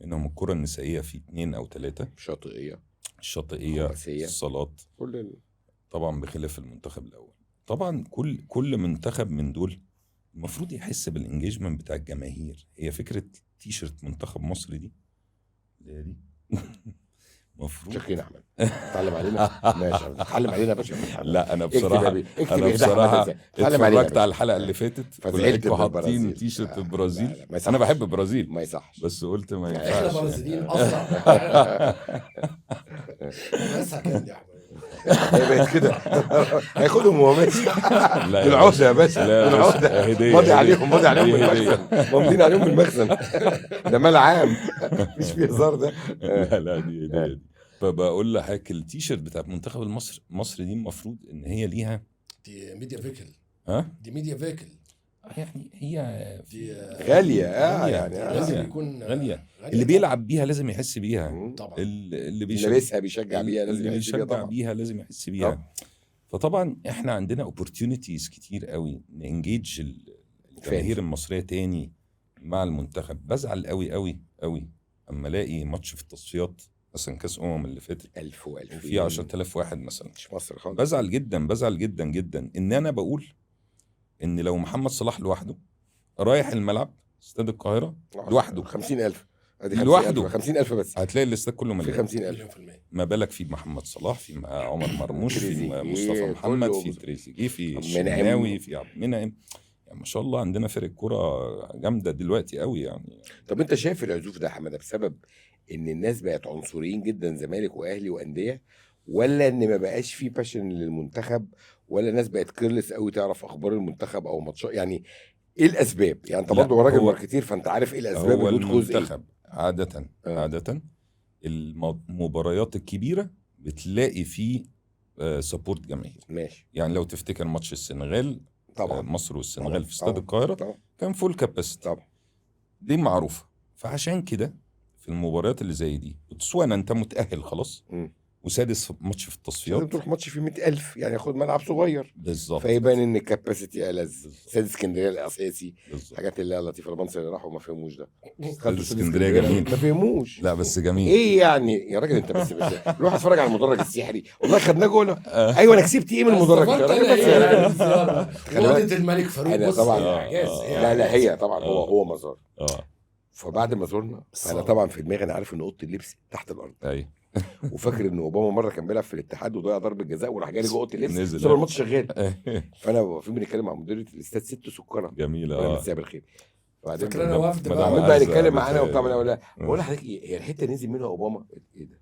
منهم الكره النسائيه في 2 أو 3، شاطئيه، الشاطئيه، خماسيه، الصالات، كل طبعا بخلاف المنتخب الاول. طبعا كل منتخب من دول المفروض يحس بالانجيجمنت بتاع الجماهير. هي فكره تيشرت منتخب مصر دي اللي هي دي المفروض شكرين احمد اتعلم علينا. ماشي، اتعلم علينا يا باشا. لا انا اكتب يا بصراحه بيه، اكتب انا يا ده احمد بصراحه ازاي، اتعلم علينا يا اتفرجت على باشا. الحلقه اللي فاتت فزعلت ولقيتكم من حاطين البرازيل. تيشرت لا، البرازيل. لا، ما انا يصحش. بحب البرازيل ما يصحش. بس قلت ما احنا احنا ينفعش برازيليين يعني. اصلا. بس كان يا احمد. هي بقت كده. هياخدهم وهو ماشي. لا دول يا عهده يا باشا، باشا، لا يا دول باشا، عهده. هديه ماضي هديه، عليهم، ماضي عليهم دي هديه. بالمخزن، ماضيين عليهم بالمخزن. ده مال عام، مش في هزار ده. لا دي هديه دي. فبقول لحضرتك التيشيرت بتاع منتخب مصر دي المفروض ان هي ليها دي ميديا فيكل، ها دي ميديا فيكل، يعني هي دي غاليه، غالية، يعني لازم غالية، يكون غالية. غالية اللي طبعاً. بيلعب بيها لازم يحس بيها، طبعا. اللي لابسها بيشجع بيها، لازم اللي يحس بيها بيشجع طبعا. بيها لازم يحس بيها. طبعا. فطبعا احنا عندنا opportunities كتير قوي نانجيج الجماهير المصرية تاني مع المنتخب. بزعل قوي قوي قوي اما الاقي ماتش في التصفيات مثلا كاس اللي فاتت 1000 و2000 وفي 10,000 واحد مثلا، مش مصر خالص. بزعل جدا جدا ان انا بقول ان لو محمد صلاح لوحده رايح الملعب استاد القاهرة لوحده 50,000، ادي لوحده 50,000 بس، هتلاقي الاستاد كله في مليان. 50,000. ما بالك في محمد صلاح، في عمر مرموش، في تريزيجيه، مصطفى محمد، كله في تريزيجيه، في عبد الشناوي، المنعم. في عبد المنعم. يعني ما شاء الله عندنا فرق كرة جامدة دلوقتي قوي يعني. طب انت شايف العزوف ده يا حماده بسبب ان الناس بقت عنصريين جدا، زمالك واهلي وانديه، ولا ان ما بقاش في باشن للمنتخب، ولا الناس بقت كيرلس قوي تعرف اخبار المنتخب او ماتشات؟ يعني ايه الاسباب؟ يعني انت لا، برضه راجل هو- ماركتير، فانت عارف ايه الاسباب هو الروت كوز ايه. المنتخب عادة المباريات الكبيرة بتلاقي فيه سبورت جماهير. ماشي، يعني لو تفتكر ماتش السنغال، طبعا مصر والسنغال طبعا، في استاد طبعا، القاهرة طبعا كان فول كاباسيتي، طبعا. دي معروفة. فعشان كده في المباريات اللي زي دي بتسوانا انت متأهل خلاص مم. وسادس ماتش في مش لازم التصفيات تروح ماتش فيه 100,000، يعني خد ملعب صغير بالظبط، فيبان ان الكاباسيتي ألذ. بالظبط. استاد اسكندريه الاساسي، بالظبط. الحاجات اللي هي لطيفه. المنصر اللي راحوا ما فهموش ده، استاد اسكندرية جميل، ما فهموش. لا بس جميل. ايه يعني يا راجل انت بس روح اتفرج على المدرج السحري، والله خدناه جوله. ايوه انا كسبت ايه من المدرج يا راجل؟ بس وقت الملك فاروق أنا بص طبعاً- إعجاز. لا هي طبعا هو مزار. اه فبعد ما زرنا فانا طبعا في دماغي انا عارف ان اوضه اللبس تحت الارض، ايوه وفاكر ان اوباما مره كان بيلعب في الاتحاد وضيع ضربه جزاء وراح جاي جوه اوضه اللبس نزل. ساب الماتش شغال. فانا واقفين بنتكلم مع مديريه الاستاد ست سكره، جميلة ربنا اه يمسيها بالخير. بعدين فاكر انا وفد مدام بقى عمال بقى عزة نتكلم قالت معانا وبتاع، إيه؟ ولا بقول لحضرتك هي الحته نزل منها اوباما ايه ده؟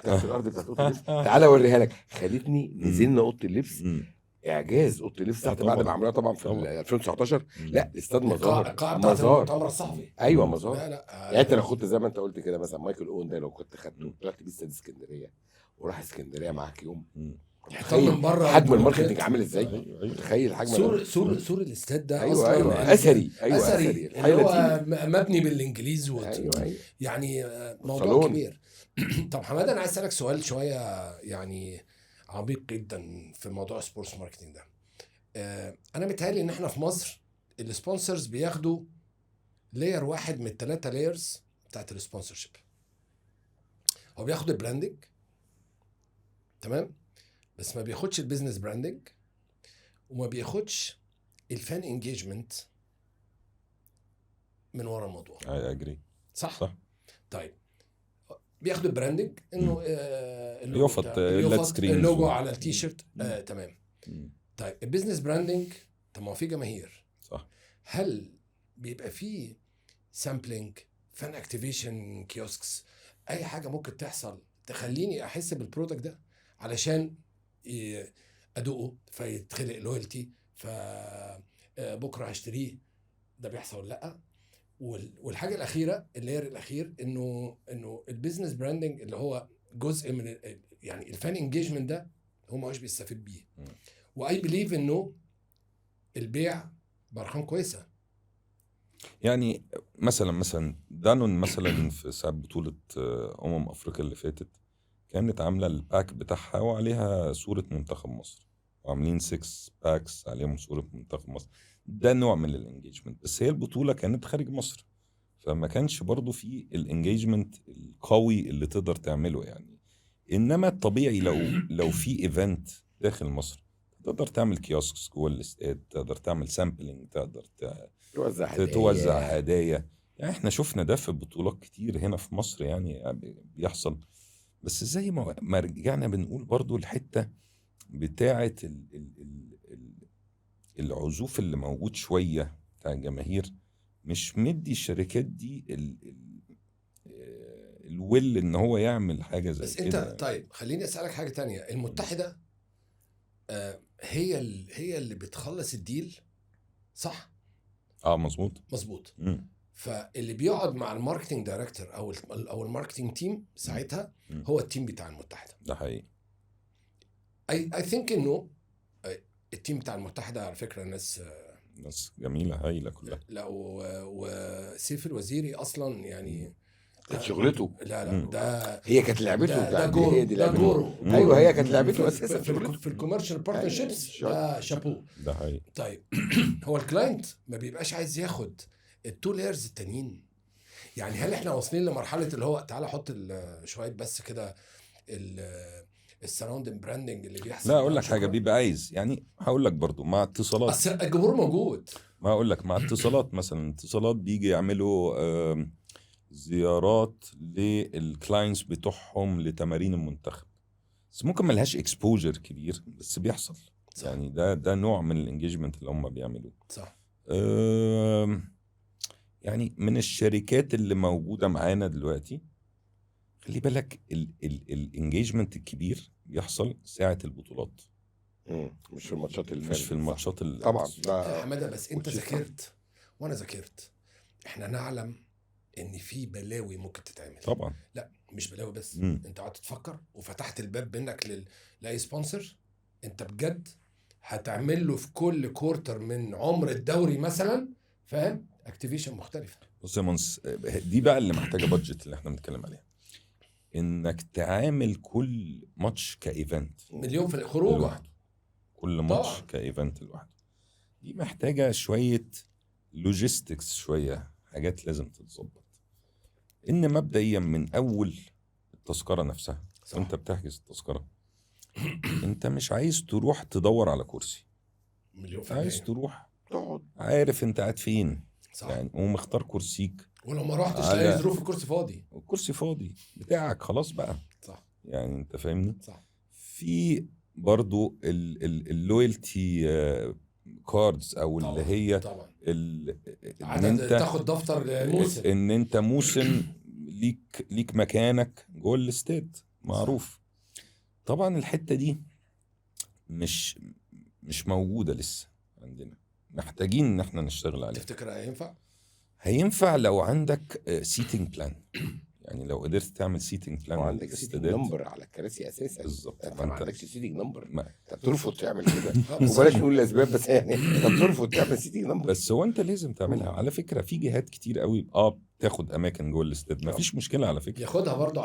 تحت الارض بتاعت اوضه اللبس، تعالى اوريها لك. خلتني نزلنا اوضه اللبس، مم. اعجاز. اوضه اللبس تحت طبعاً. بعد ما عملوها طبعا في طبعاً. 2019. لا الاستاد مزار، القاعة بتاعت المؤتمر مزار. الصحفي. ايوه مم. مزار. لا يعني انت لو كنت زي ما انت قلت كده مثلا مايكل اون ده، لو كنت خدته طلعت بيه استاد اسكندريه وراح اسكندريه معاك يوم، مم. حيطان من بره حجم وبلوكات. الماركتنج عامل ازاي؟ أيوة. متخيل حجم سور الاستاد ده ايوه اصلا ايوه اثري، ايوه اثري اثري اللي الحاله هو دي. مبني بالانجليز ايوه ايوه يعني موضوع صالون. كبير. طب حماده، انا عايز اسالك سؤال شويه يعني عميق جدا في موضوع سبورتس ماركتنج ده. انا متهيألي ان احنا في مصر السبونسرز بياخدوا لاير واحد من الثلاثه لايرز بتاعت السبونسرشيب. هو بياخد البراندنج، تمام، بس ما بياخدش البيزنس براندنج، وما بياخدش الفان انجيجمنت من ورا الموضوع. I agree. صح. طيب بياخد البراندنج انه يفط اللات سكرينز اللوجو على التيشيرت، مم. تمام. مم. طيب البيزنس براندنج، طب ما هو في جماهير، صح. هل بيبقى فيه سامبلينج، فان اكتيفيشن، كيوسكس، اي حاجه ممكن تحصل تخليني احس بالبرودكت ده علشان ادوقه فيتخلق لويالتي فبكره هشتريه؟ ده بيحصل ولا لا؟ والحاجه الاخيره، اللاير الاخير، انه البيزنس براندنج اللي هو جزء من يعني الفان انجيجمنت ده هو ما هوش بيستفيد بيه. واي بليف انه البيع بارقام كويسه. يعني مثلا دانون مثلا في ساعة بطولة أفريقيا اللي فاتت كانت عاملة الباك بتاعها وعليها صورة منتخب مصر، وعاملين 6 باكس عليهم صورة منتخب مصر. ده نوع من الانجيجمنت، بس هي البطولة كانت خارج مصر، فما كانش برضو في الانجيجمنت القوي اللي تقدر تعمله يعني. انما الطبيعي لو في ايفنت داخل مصر تقدر تعمل كيوسكس جوه الاستاد، تقدر تعمل سامبلينج، تقدر توزع هدايا. يعني احنا شفنا ده في بطولات كتير هنا في مصر يعني بيحصل. بس زي ما رجعنا بنقول برضو الحتة بتاعة العزوف اللي موجود شوية بتاع الجماهير، مش مدي الشركات دي الويل ان هو يعمل حاجة زي بس كده. انت طيب خليني اسالك حاجه تانية. المتحده هي اللي بتخلص الديل، صح؟ مظبوط. فاللي بيقعد مع الماركتنج دايركتور او الماركتنج تيم ساعتها هو التيم بتاع المتحده. ده حقيقي. اي ثينك انه التيم بتاع المتحده على فكره ناس جميله هايله كلها. لا وسيف الوزيري اصلا يعني كانت شغلته. لا ده هي كانت لعبته. ده جورو. ايوه هي كانت لعبته اساسا في الكوميرشال بارتنرشيبس. ده شابو. ده حقيقي. طيب هو الكلاينت ما بيبقاش عايز ياخد التو لايرز التانيين. يعني هل احنا واصلين لمرحله اللي هو تعالى حط شويه بس كده السراوند براندنج اللي بيحصل؟ لا اقول لك حاجه، بيبقى عايز يعني، هقول لك برضو مع اتصالات، بس الجمهور موجود. ما اقول لك مع اتصالات مثلا، اتصالات بيجي يعملوا زيارات للكلاينتس بتوعهم لتمارين المنتخب، بس ممكن ملهاش اكسبوجر كبير، بس بيحصل. صح. يعني ده نوع من الانجيجمنت اللي هم بيعملوه. صح. يعني من الشركات اللي موجوده معانا دلوقتي، خلي بالك الانجيجمنت الكبير بيحصل ساعه البطولات، مش في الماتشات مش في الماتشات طبعا. يا حماده بس انت ذاكرت وانا ذاكرت، احنا نعلم ان في بلاوي ممكن تتعمل. طبعا. لا مش بلاوي بس. انت قعدت تفكر وفتحت الباب منك لاي سبونسر، انت بجد هتعمل له في كل كورتر من عمر الدوري مثلا، فاهم، اكتيفيشن مختلفه. بص يا منس، دي بقى اللي محتاجه بادجت اللي احنا بنتكلم عليها، انك تعامل كل ماتش كايفنت مليون في الخروج، كل ماتش كايفنت لوحده. دي محتاجه شويه لوجيستكس، شويه حاجات لازم تتظبط. ان مبدئيا من اول التذكره نفسها، صح. انت بتحجز التذكره انت مش عايز تروح تدور على كرسي، مليون في عايز تروح تقعد عارف انت قاعد فين، صح. يعني ومختار كرسيك، ولو ما رحتش تلاقي ظروف الكرسي فاضي، الكرسي فاضي بتاعك خلاص بقى، صح. يعني انت فاهمني، صح. في برضو اللويالتي كاردز او طبعًا. اللي هي طبعا ان انت تاخد دفتر موسم، ان انت موسم ليك مكانك جوه الاستاد معروف، صح. طبعا الحته دي مش موجوده لسه عندنا، محتاجين ان احنا نشتغل عليها. تفتكر هينفع لو عندك سيتنج بلان، يعني لو قدرت تعمل سيتنج بلان وعندك سيتنج نمبر على الكراسي اساسا. بالظبط. انت ما عندكش سيتنج نمبر، ما انت بترفض تعمل كده. وبلاش نقول الاسباب، بس يعني انت بترفض تعمل سيتنج نمبر. بس هو انت لازم تعملها. على فكره في جهات كتير قوي بتاخد اماكن جوه الاستاد، ما فيش مشكله على فكره. ياخدها برضو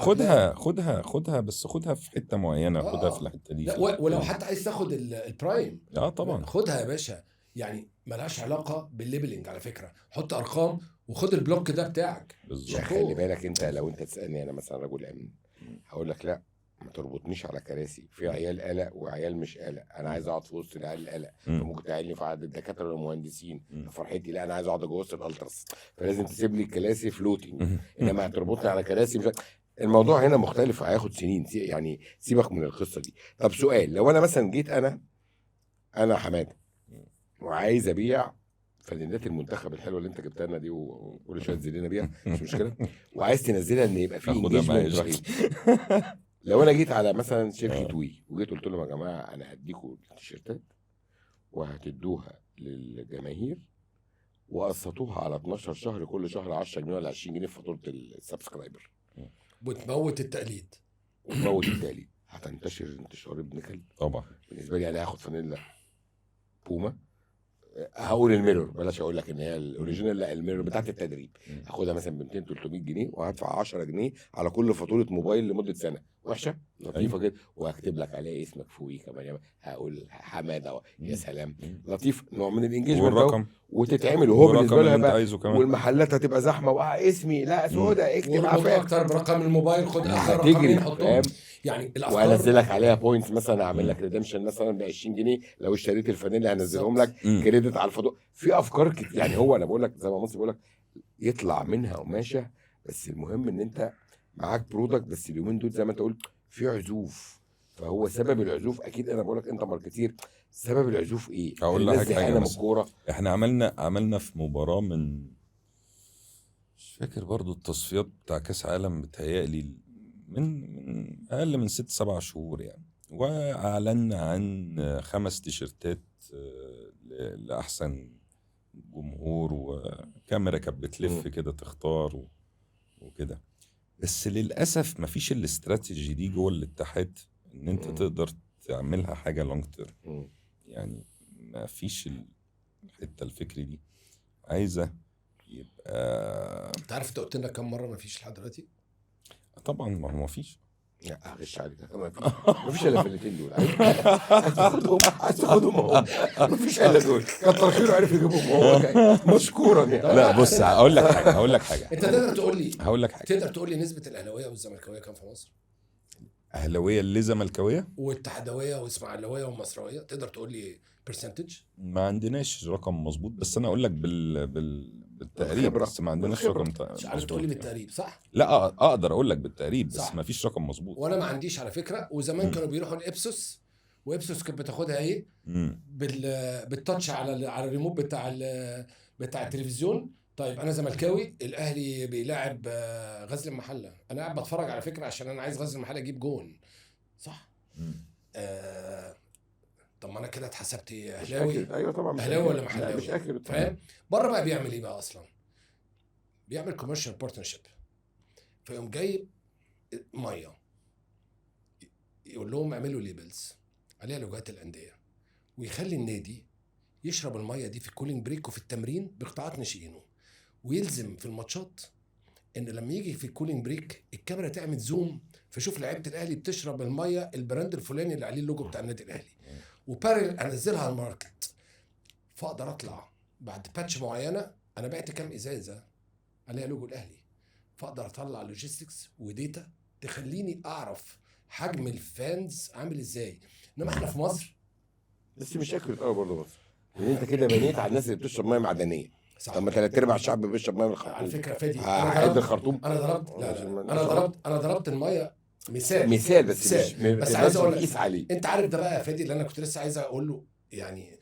خدها بس خدها في حته معينه. خدها في الحته دي. لا ولو حتى عايز تاخد البرايم طبعا خدها يا باشا. يعني ملهاش علاقه بالليبلنج على فكره. حط ارقام وخد البلوك ده بتاعك. بالظبط. خلي بالك انت، لو انت تسالني انا مثلا رجل امن، هقول لك لا ما تربطنيش على كراسي في عيال قلق وعيال مش قلق. انا عايز اقعد في وسط العيال القلق، فممكن تعيني في عدد الدكاتره والمهندسين. فرحتي لا، انا عايز اقعد جوه وسط الالتراس، فلازم تسيب لي الكراسي فلوتنج. انما هتربطني على كراسي مش... الموضوع هنا مختلف، هياخد سنين يعني. سيبك من القصه دي. طب سؤال، لو انا مثلا جيت انا حماده وعايز ابيع فانيلات المنتخب الحلوه اللي انت جبتها لنا دي وكل شويه تزيد لنا بيها مش مشكله، وعايز تنزلها ان يبقى في انجيجمنت رهيب. لو انا جيت على مثلا شركه وي وجيت قلت لهم يا جماعه انا هديكم التيشيرتات وهتدوها للجماهير وقسطوها على 12 شهر، كل شهر 10 جنيه ولا 20 جنيه في فاتوره السبسكرايبر، وتموت التقليد هتنتشر انتشار ابن كلب. طبعا بالنسبه لي انا هاخد فانيلا بوما، هقول الميرور، بلاش اقول لك ان هي الاوريجينال، لا الميرور بتاعت التدريب، هاخدها مثلا ب 200 300 جنيه وهدفع 10 جنيه على كل فاتوره موبايل لمده سنه. وحشه لطيفه كده، وهكتب لك عليها اسمك فوقيه كمان، هقول حماده. يا سلام، لطيف، نوع من الانجيجمنت والرقم وتتعمل وهو بالنسبه لها بقى. والمحلات هتبقى زحمه واسمي لا سودا اكتب عفاك اكتر برقم الموبايل، خد اخر رقمين حطهم. يعني الافكار، وانزلك عليها بوينتس، مثلا اعمل لك ريدمشن مثلا ب 20 جنيه لو اشتريت الفانيلا هنزلهم لك كريدت على الفضاء. في افكار كتير يعني. هو انا بقول لك زي ما مصر بقول لك يطلع منها قماشه، بس المهم ان انت معاك برودكت. بس اليومين دول زي ما انت قلت في عزوف، فهو سبب العزوف اكيد. انا بقول لك انت ماركتير، سبب العزوف ايه؟ هقول لك حاجه من الكوره. احنا عملنا في مباراه من مش فاكر برضو التصفيات بتاع كاس عالم، بتهيألي من اقل من 6-7 شهور يعني، واعلنا عن 5 تيشرتات لاحسن جمهور، وكاميرا كانت بتلف كده تختار وكده. بس للاسف مفيش الاستراتيجي دي جوه الاتحاد ان انت تقدر تعملها حاجه لونج تيرم. يعني مفيش الحته الفكري دي، عايزه يبقى. انت عارف انت قلت لنا كم مره مفيش لحد دلوقتي؟ طبعا ما فيش. لا غش عليك، ما فيش الا في الاثنين دول. عايز تاخدهم اهو، ما فيش الا دول. كتر خيره عرف يجيبهم هو مشكورا يعني. لا بص هقول لك حاجه انت تقدر تقول لي، تقدر تقول لي نسبه الاهلاويه والزملكاويه كام في مصر؟ اهلاويه اللي زملكاويه واتحادويه واسماعيلاويه ومصراويه، تقدر تقول لي برسنتج؟ ما عندناش رقم مظبوط، بس انا اقول لك بالتقريب، بس ما عندناش رقم مش عارف تقول لي بالتقريب صح؟ لا اقدر اقول لك بالتقريب، بس ما فيش رقم مظبوط. وانا ما عنديش على فكره. وزمان كانوا بيروحوا لابسوس، وابسوس كانت بتاخدها ايه بالتاتش على الريموت بتاع التلفزيون. طيب انا زملكاوي، الاهلي بيلاعب غزل المحله، انا قاعد بتفرج على فكره عشان انا عايز غزل المحله يجيب جون صح. طب ما انا كده اتحسبت اهلاوي. ايوه طبعا، اهلاوي ولا محلاوي؟ مش اكل. فاهم؟ بره بقى بيعمل ايه بقى اصلا؟ بيعمل كوميرشال بارتنرشيب، فيقوم جايب ميه يقول لهم اعملوا ليبلز عليها لوجوهات الانديه، ويخلي النادي يشرب الميه دي في الكولينج بريك وفي التمرين بقطاعات ناشئينه، ويلزم في الماتشات ان لما يجي في الكولينج بريك الكاميرا تعمل زوم فشوف لعيبه الاهلي بتشرب الميه البراند الفلاني اللي عليه اللوجو بتاع النادي الاهلي، وبارل انزلها على الماركت. فاقدر اطلع بعد باتش معينه انا بعت كام ازازه عليها لوجو الاهلي، فاقدر اطلع لوجيستكس وديتا تخليني اعرف حجم الفانز عامل ازاي. انما احنا في مصر بس مش اكل قوي برضه مصر، لان انت كده بنيت على الناس اللي بتشرب ميه معدنيه. طب ما 3/4 الشعب بيشرب ميه من الخرطوم. على فكره فادي هعد الخرطوم. انا ضربت الميه مثال بس بس عايز اقول لك عليه. انت عارف ده بقى يا فادي اللي انا كنت لسه عايز اقول له، يعني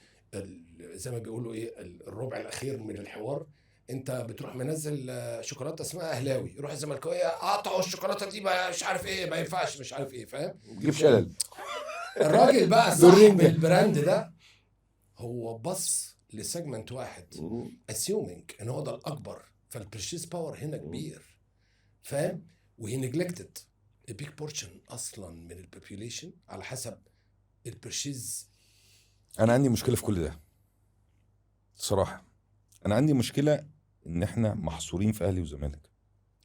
زي ما بيقولوا ايه الربع الاخير من الحوار. انت بتروح منزل شوكولاته اسمها اهلاوي، يروح الزملكاويه قطعوا الشوكولاته دي مش عارف ايه، ما ينفعش مش عارف ايه، فاهم؟ جيب شلل. الراجل بقى صاحب البراند ده هو بص لسيجمنت واحد اسيومينج ان هو ده الاكبر، فالبرشيز باور هنا كبير، فاهم؟ وهي نجلكتد بيج بورشن اصلا من البوبيوليشن على حسب البرشيز. انا عندي مشكله في كل ده صراحه. انا عندي مشكله ان احنا محصورين في اهلي وزمالك.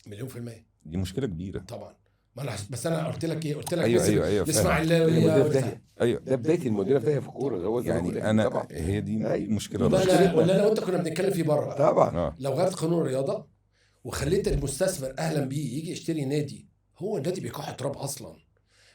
100%. دي مشكله كبيره طبعا. ما انا بس انا قلت لك ايه، قلت لك ايوه بس ايوه ايوه فاهم. المدير في داهية. ايوه ده بدايه المدير في داهية في الكوره، هو زي ما بقول لك. يعني انا طبعا هي دي أيوة. المشكله وده الرئيسية. انا ولا وانت كنا بنتكلم فيه بره. طبعا لو غيرت قانون الرياضه وخليت المستثمر اهلا بيه يجي يشتري نادي، هو النادي بيكح تراب اصلا.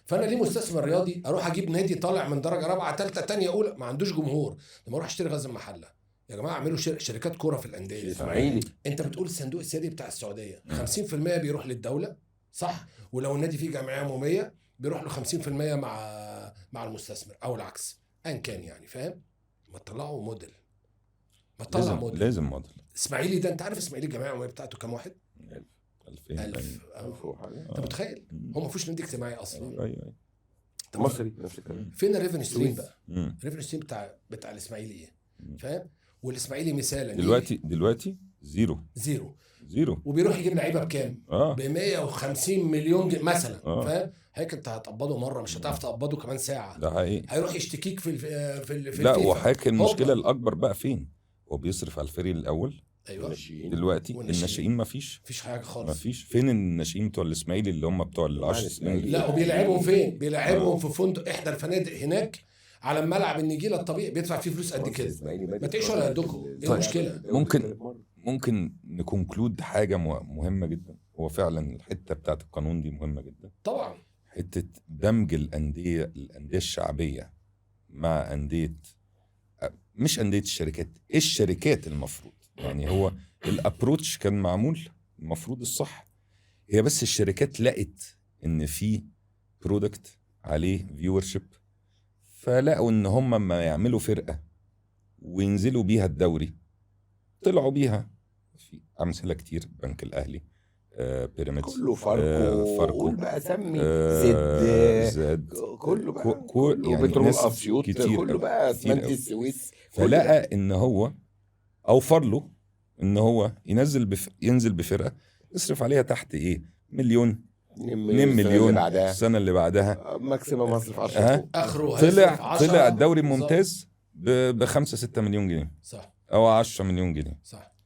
فانا ليه مستثمر رياضي اروح اجيب نادي طالع من درجه رابعه ثالثه ثانيه اولى ما عندوش جمهور، لما اروح اشتري غزل المحله؟ يا جماعه اعملوا شركات كوره في الانديه. الاسماعيلي انت بتقول الصندوق السيادي بتاع السعوديه 50% بيروح للدوله صح، ولو النادي فيه جمعيه عموميه بيروح له 50% مع المستثمر او العكس ان كان، يعني فاهم؟ ما تطلعوا موديل، ما تطلع موديل. لازم موديل. اسماعيلي ده انت عارف اسماعيلي الجمعيه العموميه بتاعته كام واحد؟ 2000 1000. حاجه انت متخيل؟ هو ما فيهوش نادي اجتماعي اصلا. ايوه ايوه طب مصري نفس الكلام. فين الريفن ستريم سويس. بقى؟ الريفن ستريم بتاع الاسماعيلي ايه؟ مم. فاهم؟ والاسماعيلي مثالا دلوقتي زيرو زيرو وبيروح يجيب لعيبه بكام؟ ب 150 مليون مثلا. فاهم؟ هيك انت هتقبضه مره، مش هتعرف تقبضه كمان ساعه. ده حقيقي. هيروح يشتكيك في لا الفيفا. وحكي المشكله هوبا. الاكبر بقى فين؟ هو بيصرف على الفريق الاول. ايوه والناشئين. دلوقتي والناشئين. الناشئين مفيش حاجه خالص. مفيش. فين الناشئين بتوع الاسماعيلي اللي هم بتوع العشر سنين؟ لا وبيلعبهم فين؟ بيلعبهم في فندق احدى الفنادق هناك على ملعب النجيله الطبيعي، بيدفع فيه فلوس قد كده. ما تعيشوا على قدكم. ايه المشكله؟ ممكن نكونكلود حاجه مهمه جدا. هو فعلا الحته بتاعت القانون دي مهمه جدا طبعا. حته دمج الانديه الشعبيه مع انديه، مش انديه الشركات المفروض يعني هو الابروتش كان معمول المفروض الصح. هي بس الشركات لقت ان في برودكت عليه فيورشيب، فلقوا ان هم ما يعملوا فرقه وينزلوا بيها الدوري طلعوا بيها. في امثله كتير، بنك الاهلي، بيراميدز، كله فاركو قول بقى سمي زد كله بقى يعني بترول اسيوط كله بقى اسمنت السويس. فلقى ان هو اوفر له ان هو ينزل بفرقه يصرف عليها تحت ايه 2 مليون السنه اللي بعدها ماكسيمم هصرف 10 اخره طلع الدوري الممتاز ب 5-6 مليون جنيه صح، او 10 مليون جنيه صح.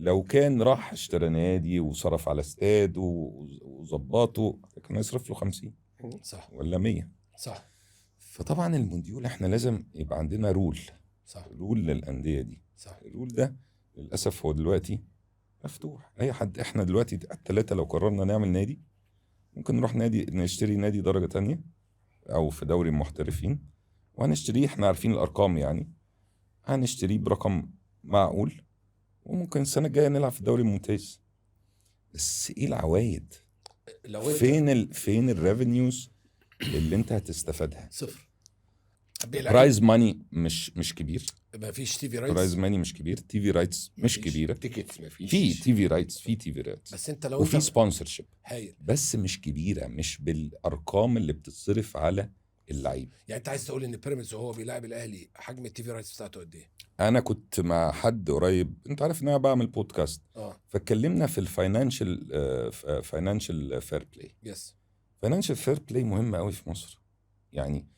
لو كان راح اشترى نادي وصرف على استاد وظبطه كان يصرف له 50 صح ولا 100 صح. فطبعا المونديول احنا لازم يبقى عندنا رول صح، رول للانديه دي. صح. الرول ده للاسف هو دلوقتي مفتوح اي حد. احنا دلوقتي الثلاثه لو قررنا نعمل نادي ممكن نروح نادي نشتري نادي درجه تانية او في دوري المحترفين وهنشتريه، احنا عارفين الارقام يعني، هنشتريه برقم معقول وممكن السنه الجايه نلعب في الدوري الممتاز. بس ايه العوايد؟ فين الريفينيوز اللي انت هتستفادها؟ صفر. برايز ماني مش كبير. ما فيش تي في رايتس. برايز ماني مش كبير. تي في رايتس مش كبيره. تيكتس ما فيش. في تي في رايتس بس انت لو وفي سبونسرشيب هايل بس مش كبيره، مش بالارقام اللي بتتصرف على اللعيبه. يعني انت عايز تقول ان بيراميدز وهو بيلاعب الاهلي حجم التي في رايتس بتاعته قد ايه؟ انا كنت مع حد قريب، انت عارف ان انا بعمل بودكاست، فاتكلمنا في الفاينانشال فير بلاي. يس. فاينانشال فير بلاي مهم قوي في مصر، يعني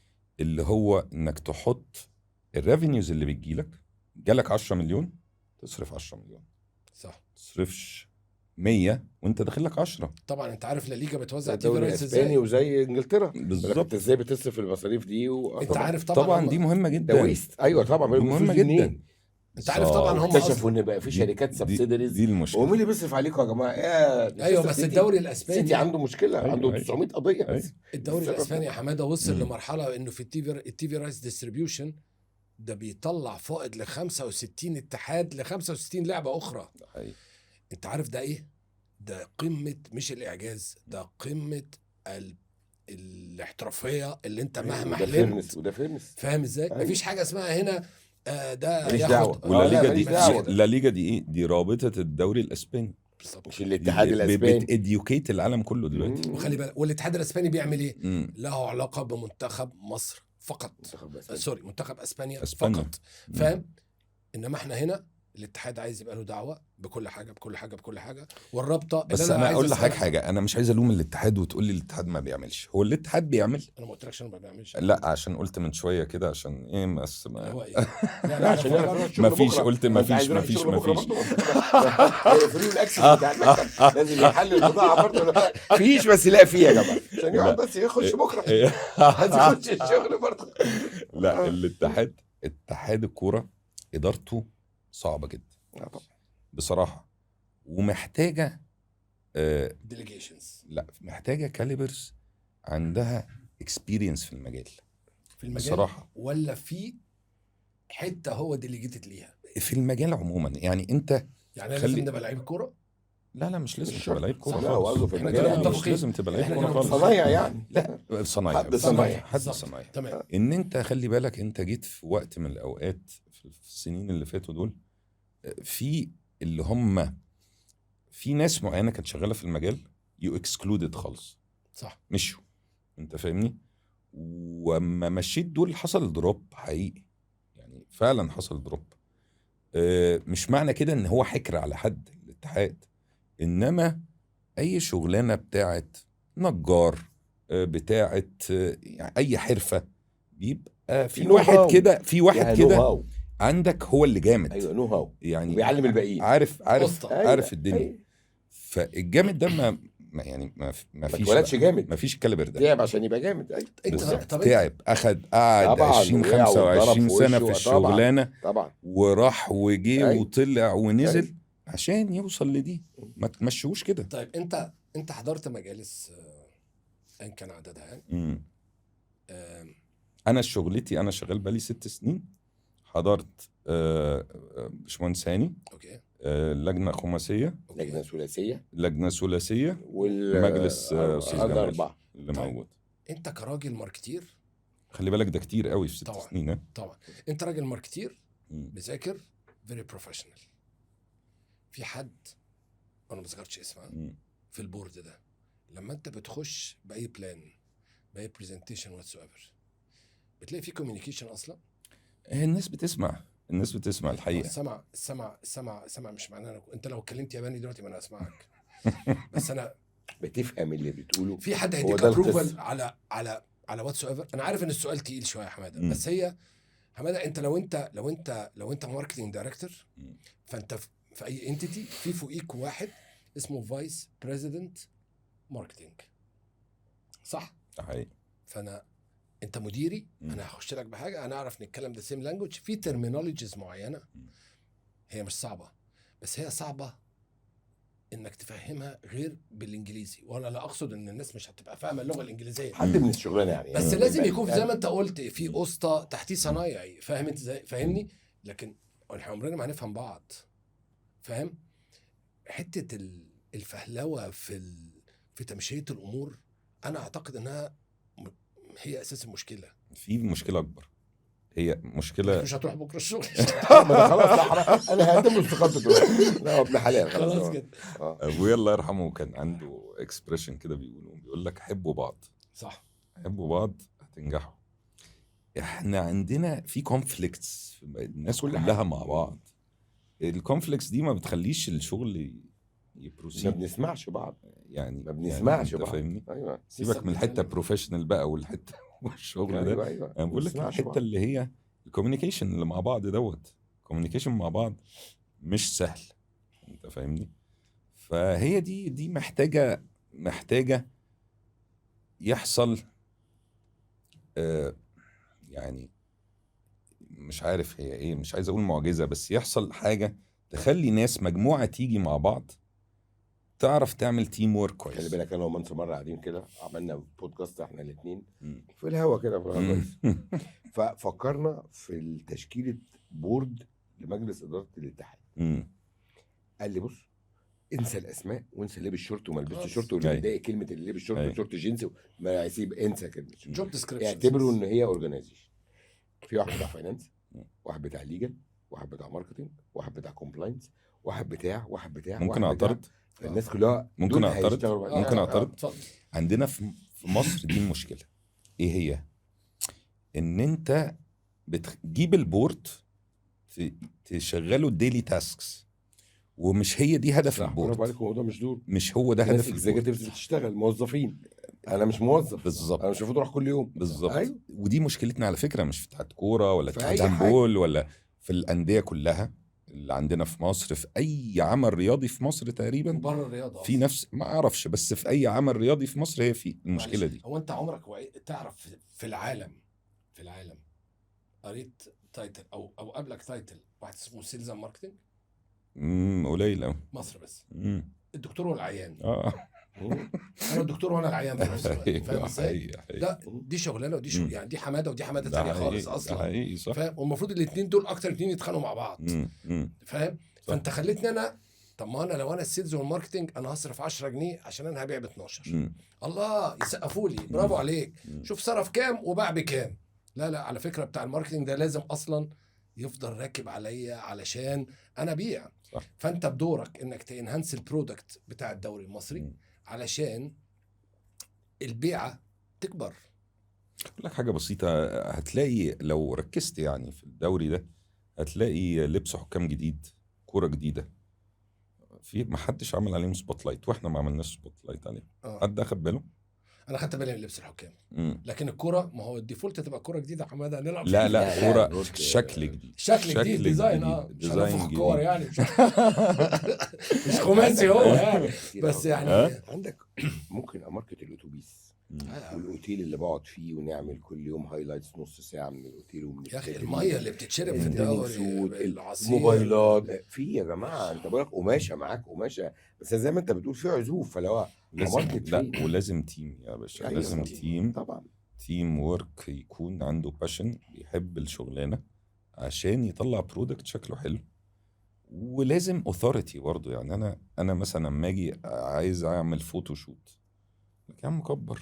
اللي هو انك تحط الريفينيوز اللي بتجيلك، جالك 10 مليون تصرف 10 مليون صح، تصرفش 100 وانت داخل لك 10. طبعا انت عارف لا ليجا بتوزع تي في الدوري رايتس الاسباني ازاي وزي انجلترا بالظبط. ازاي بتصرف المصاريف دي انت عارف طبعا دي مهمه جدا. ده ويست. ايوه طبعا دي مهمه جدا. انت عارف طبعا هم اكتشفوا ان بقى في شركات سبسيدريز. دي المشكله. ومين اللي بيصرف عليكم يا جماعه؟ ايوه بس الدوري الاسباني سيتي عنده مشكله. عنده 900 قضيه بس. الدوري الاسباني يا حماده وصل لمرحله انه في التي في رايتس ديستريبيوشن ده بيطلع فائض ل 65 اتحاد ل 65 لعبه اخرى. انت عارف ده ايه؟ ده قمه، مش الاعجاز، ده قمه الاحترافيه اللي انت مهما حلمت. وده فيرنس. فاهم ازاي؟ مفيش حاجه اسمها هنا ده ماليش ياخد دعوة. ولا ليجا دي ايه؟ دي رابطه الدوري الاسباني، مش الاتحاد الاسباني. بتاديوكيت العالم كله دلوقتي. وخلي بالك والاتحاد الاسباني بيعمل ايه؟ له علاقه بمنتخب مصر فقط. منتخب اسبانيا فقط. فاهم؟ انما احنا هنا الاتحاد عايز يبقى له دعوه بكل حاجه بكل حاجه بكل حاجه، والرابطه بس اللي انا عايز اقول لحضرتك أسألك- حاجه، انا مش عايز الوم الاتحاد وتقول لي الاتحاد ما بيعملش. هو الاتحاد بيعمل. انا ما قلتلكش انا ما بعملش. لا عشان قلت من شويه كده عشان ايه بس هو ما ايه؟ لا لا عشان يعرف يروح الشغل ما فيش بكرة. قلت ما ما انت عايز فيش يروح ما فيش الشغل ما بكرة فيش برضه. هيقفلوا له الاكسس بتاع المكتب، لازم يحل البضاعه برضه. فيش بس لا في يا جماعه عشان يقعد بس يخش بكره، عايز يخش الشغل برضه. لا اتحاد الكوره ادارته صعبه جدا طبعا. بصراحه، ومحتاجه ديليجيشنز لا محتاجه كاليبرز عندها اكسبيرينس في المجال في المجال بصراحه، ولا في حته هو ديليجيتد ليها؟ في المجال عموما. يعني انت يعني خلي- لازم نبقى لعيب كوره. لا مش لازم مش تبقى شرط. لعيب كوره صح. لا، هو قصده خالص. في احنا المجال كده يعني مش متفقين. لازم تبقى لعيب احنا كوره كده خالص. متفقين. صنايع يعني. لا صنايع حد صنايع. حد بالظبط. صنايع. تمام. ان انت خلي بالك انت جيت في وقت من الاوقات في السنين اللي فاتوا دول، في اللي هم في ناس معينه كانت شغاله في المجال يو اكسكلودد خالص، صح. مشوا. انت فاهمني؟ وما مشيت دول حصل دروب حقيقي، يعني فعلا حصل دروب. مش معنى كده ان هو حكر على حد الاتحاد، انما اي شغلانه بتاعت نجار، بتاعت يعني اي حرفه، بيبقى في نو واحد هاو. كده، في واحد يعني نو كده هاو. عندك هو اللي جامد. ايوه نو هاو، يعني وبيعلم الباقيين. عارف أسطى. عارف الدنيا. أيوة. فالجامد ده يعني ما ما فيش اتولدش جامد، ما فيش الكاليبر ده. تعب عشان يبقى جامد. ايوه انت بالظبط. طب تعب، قعد طبعاً، 20 وقع واتضرب 25 في سنه وشه. في الشغلانه، طبعا. وراح وجه أيوة. وطلع ونزل أيوة. عشان يوصل لدي. ما تمشيهوش كده. طيب انت حضرت مجالس ان كان عددها يعني آم، انا شغلتي، انا شغال بقالي 6 سنين. حضرت باشمهندس هاني، اوكي لجنه خماسيه، أوكي. لجنه ثلاثيه مجلس مجلس أستاذ جمال اربعه. اللي طيب. موجود. انت كراجل ماركتير، خلي بالك ده كتير قوي في 6 طبعاً. سنين. ها؟ طبعا انت راجل ماركتير مم. بذاكر فيري بروفيشنال. في حد انا ما ذكرتش اسمها مم. في البورد ده، لما انت بتخش باي بلان باي برزنتيشن واتس ايفر، بتلاقي في كوميونيكيشن اصلا. الناس بتسمع الحقيقه. السمع مش معناه انت لو اتكلمت ياباني دلوقتي ما انا اسمعك. بس انا بتفهم اللي بتقوله. في حد هو هيديك ده ابروفال القصة. على واتس ايفر. انا عارف ان السؤال تقيل شويه يا حماده، مم. بس هي حماده انت لو انت ماركتنج دايركتور، مم. فانت في اي انتيتي في فوقيك واحد اسمه فايس بريزيدنت ماركتنج، صح؟ ده حقيقي. انت مديري، مم. انا هخش لك بحاجه انا اعرف نتكلم ذا سيم لانجوج. في ترمينولوجيز معينه مم. هي مش صعبه، بس هي صعبه انك تفهمها غير بالانجليزي. ولا لا اقصد ان الناس مش هتبقى فاهمه اللغه الانجليزيه، حد من الشغلانه يعني. بس يعني لازم يكون يعني زي ما انت قلت في اسطى تحتيه صنايعي. فاهم انت ازاي؟ فاهمني؟ لكن احنا عمرنا ما هنفهم بعض. فاهم حته الفهلوه في تمشيه الامور؟ انا اعتقد انها هي اساس المشكله. في مشكله اكبر، هي مشكله. مش هتروح بكره الشغل. ما أنا خلاص انا هقدم استقالتي دلوقتي. لا ابن حلال خلاص كده. ابويا الله يرحمه كان عنده اكسبريشن كده بيقول لك حبوا بعض، صح. حبوا بعض هتنجحوا. احنا عندنا في كونفليكتس، الناس كل كلها حاجة. مع بعض. الكونفليكتس دي ما بتخليش الشغل ما يبروسيد. بنسمعش بعض. يعني ما بنسمعش انت بعض. فاهمني؟ ايوه سيبك من الحته بروفيشنال بقى والحته والشغل ده. ايوه انا بقول لك بنسمعش الحته بعض. اللي هي الكوميونيكيشن اللي مع بعض الكوميونيكيشن مع بعض مش سهل. انت فاهمني؟ فهي دي محتاجه يحصل يعني مش عارف هي ايه، مش عايز اقول معجزه، بس يحصل حاجه تخلي ناس مجموعه تيجي مع بعض تعرف تعمل تيم وورك خلي كويس. بالك انا ومنصور مره قاعدين كده عملنا بودكاست احنا الاثنين مم. في الهوا كده في الهوا مم. كويس. ففكرنا في تشكيله بورد لمجلس اداره الاتحاد. مم. قال لي بص انسى الاسماء وانسى لبس شورت وما لبسش خلاص. شورت، واللي أيوة. مضايق كلمه اللي لبس شورت أيوة. وشورت جينز ما يسيب، انسى كلمه جوب ديسكريبشن. اعتبروا ان هي اورجانيزيشن. في واحد بتاع فاينانس، واحد بتاع ليجل، واحد بتاع ماركتنج، واحد بتاع كومبلاينس، واحد بتاع ممكن واحد بتاع. اعترض؟ الناس كلها ممكن دول أعترض؟ هيشتغلوا بعد- ممكن أعترض؟ اتفضل. عندنا في مصر دي المشكله. ايه هي؟ ان انت بتجيب البورد تشغله الديلي تاسكس، ومش هي دي هدف برافو عليك، البورد، الموضوع مش دور. مش هو ده ناس هدف البورد. اكزيكتيفز بتشتغل موظفين، انا مش موظف، بالظبط. انا مش المفروض اروح كل يوم. بالظبط. أيوة. ودي مشكلتنا على فكره، مش في اتحاد كوره ولا في اتحاد أي هاندبول ولا في الانديه كلها اللي عندنا في مصر، في اي عمل رياضي في مصر تقريبا بره الرياضه في نفس، ما اعرفش، بس في اي عمل رياضي في مصر هي في المشكله دي. هو انت عمرك تعرف في العالم قريت تايتل او قبلك تايتل واحد اسمه سيلز اند ماركتنج؟ قليل قوي. مصر بس. امم الدكتور والعيان. اه انا الدكتور وانا العيان في نفس الوقت، فاهم ازاي؟ حقيقي. لا دي شغلانه ودي شغل، يعني دي حماده ودي حماده تانية خالص ده اصلا، حقيقي صح. فاهم؟ والمفروض الاثنين دول اكتر اثنين يتخانقوا مع بعض، فاهم؟ فانت خليتني انا، طب ما انا لو انا السيلز والماركتنج انا هصرف 10 جنيه عشان انا هبيع ب 12. الله يسقفوا لي، برافو عليك، شوف صرف كام وباع بكام. لا على فكره بتاع الماركتنج ده لازم اصلا يفضل راكب عليا علشان انا ابيع. صح. فانت بدورك انك تنهانس البرودكت بتاع الدوري المصري علشان البيعه تكبر. اقول لك حاجه بسيطه، هتلاقي لو ركزت يعني في الدوري ده هتلاقي لبس حكام جديد، كوره جديده، في ما حدش عمل عليهم سبوت لايت، واحنا ما عملناش سبوت لايت عليهم. حد اخد باله؟ انا خدت بالي من لبس الحكام. لكن الكوره، ما هو الديفولت تبقى كوره جديده حماده هنلعب لا كوره شكل جديد، شكل جديد، ديزاين ديزاين جديد يعني مش خماسي هو يعني، بس يعني عندك ممكن اماركت الاتوبيس والاوتيل اللي بقعد فيه، ونعمل كل يوم هايلايتس نص ساعه من الاوتيل ومن يا اخي الميه اللي بتتشرب في الدوري، العصير، الموبايلات في يا جماعه، انت بقولك قماشه معاك قماشه، بس زي ما انت بتقول في عزوف، فلو لا ولازم تيم يا باشا، أيوة لازم تيم طبعا، تيم وورك، يكون عنده باشن، يحب الشغلانه عشان يطلع برودكت شكله حلو. ولازم اوثوريتي برضه، يعني انا مثلا لما اجي عايز اعمل فوتوشوت، يا عم كبر،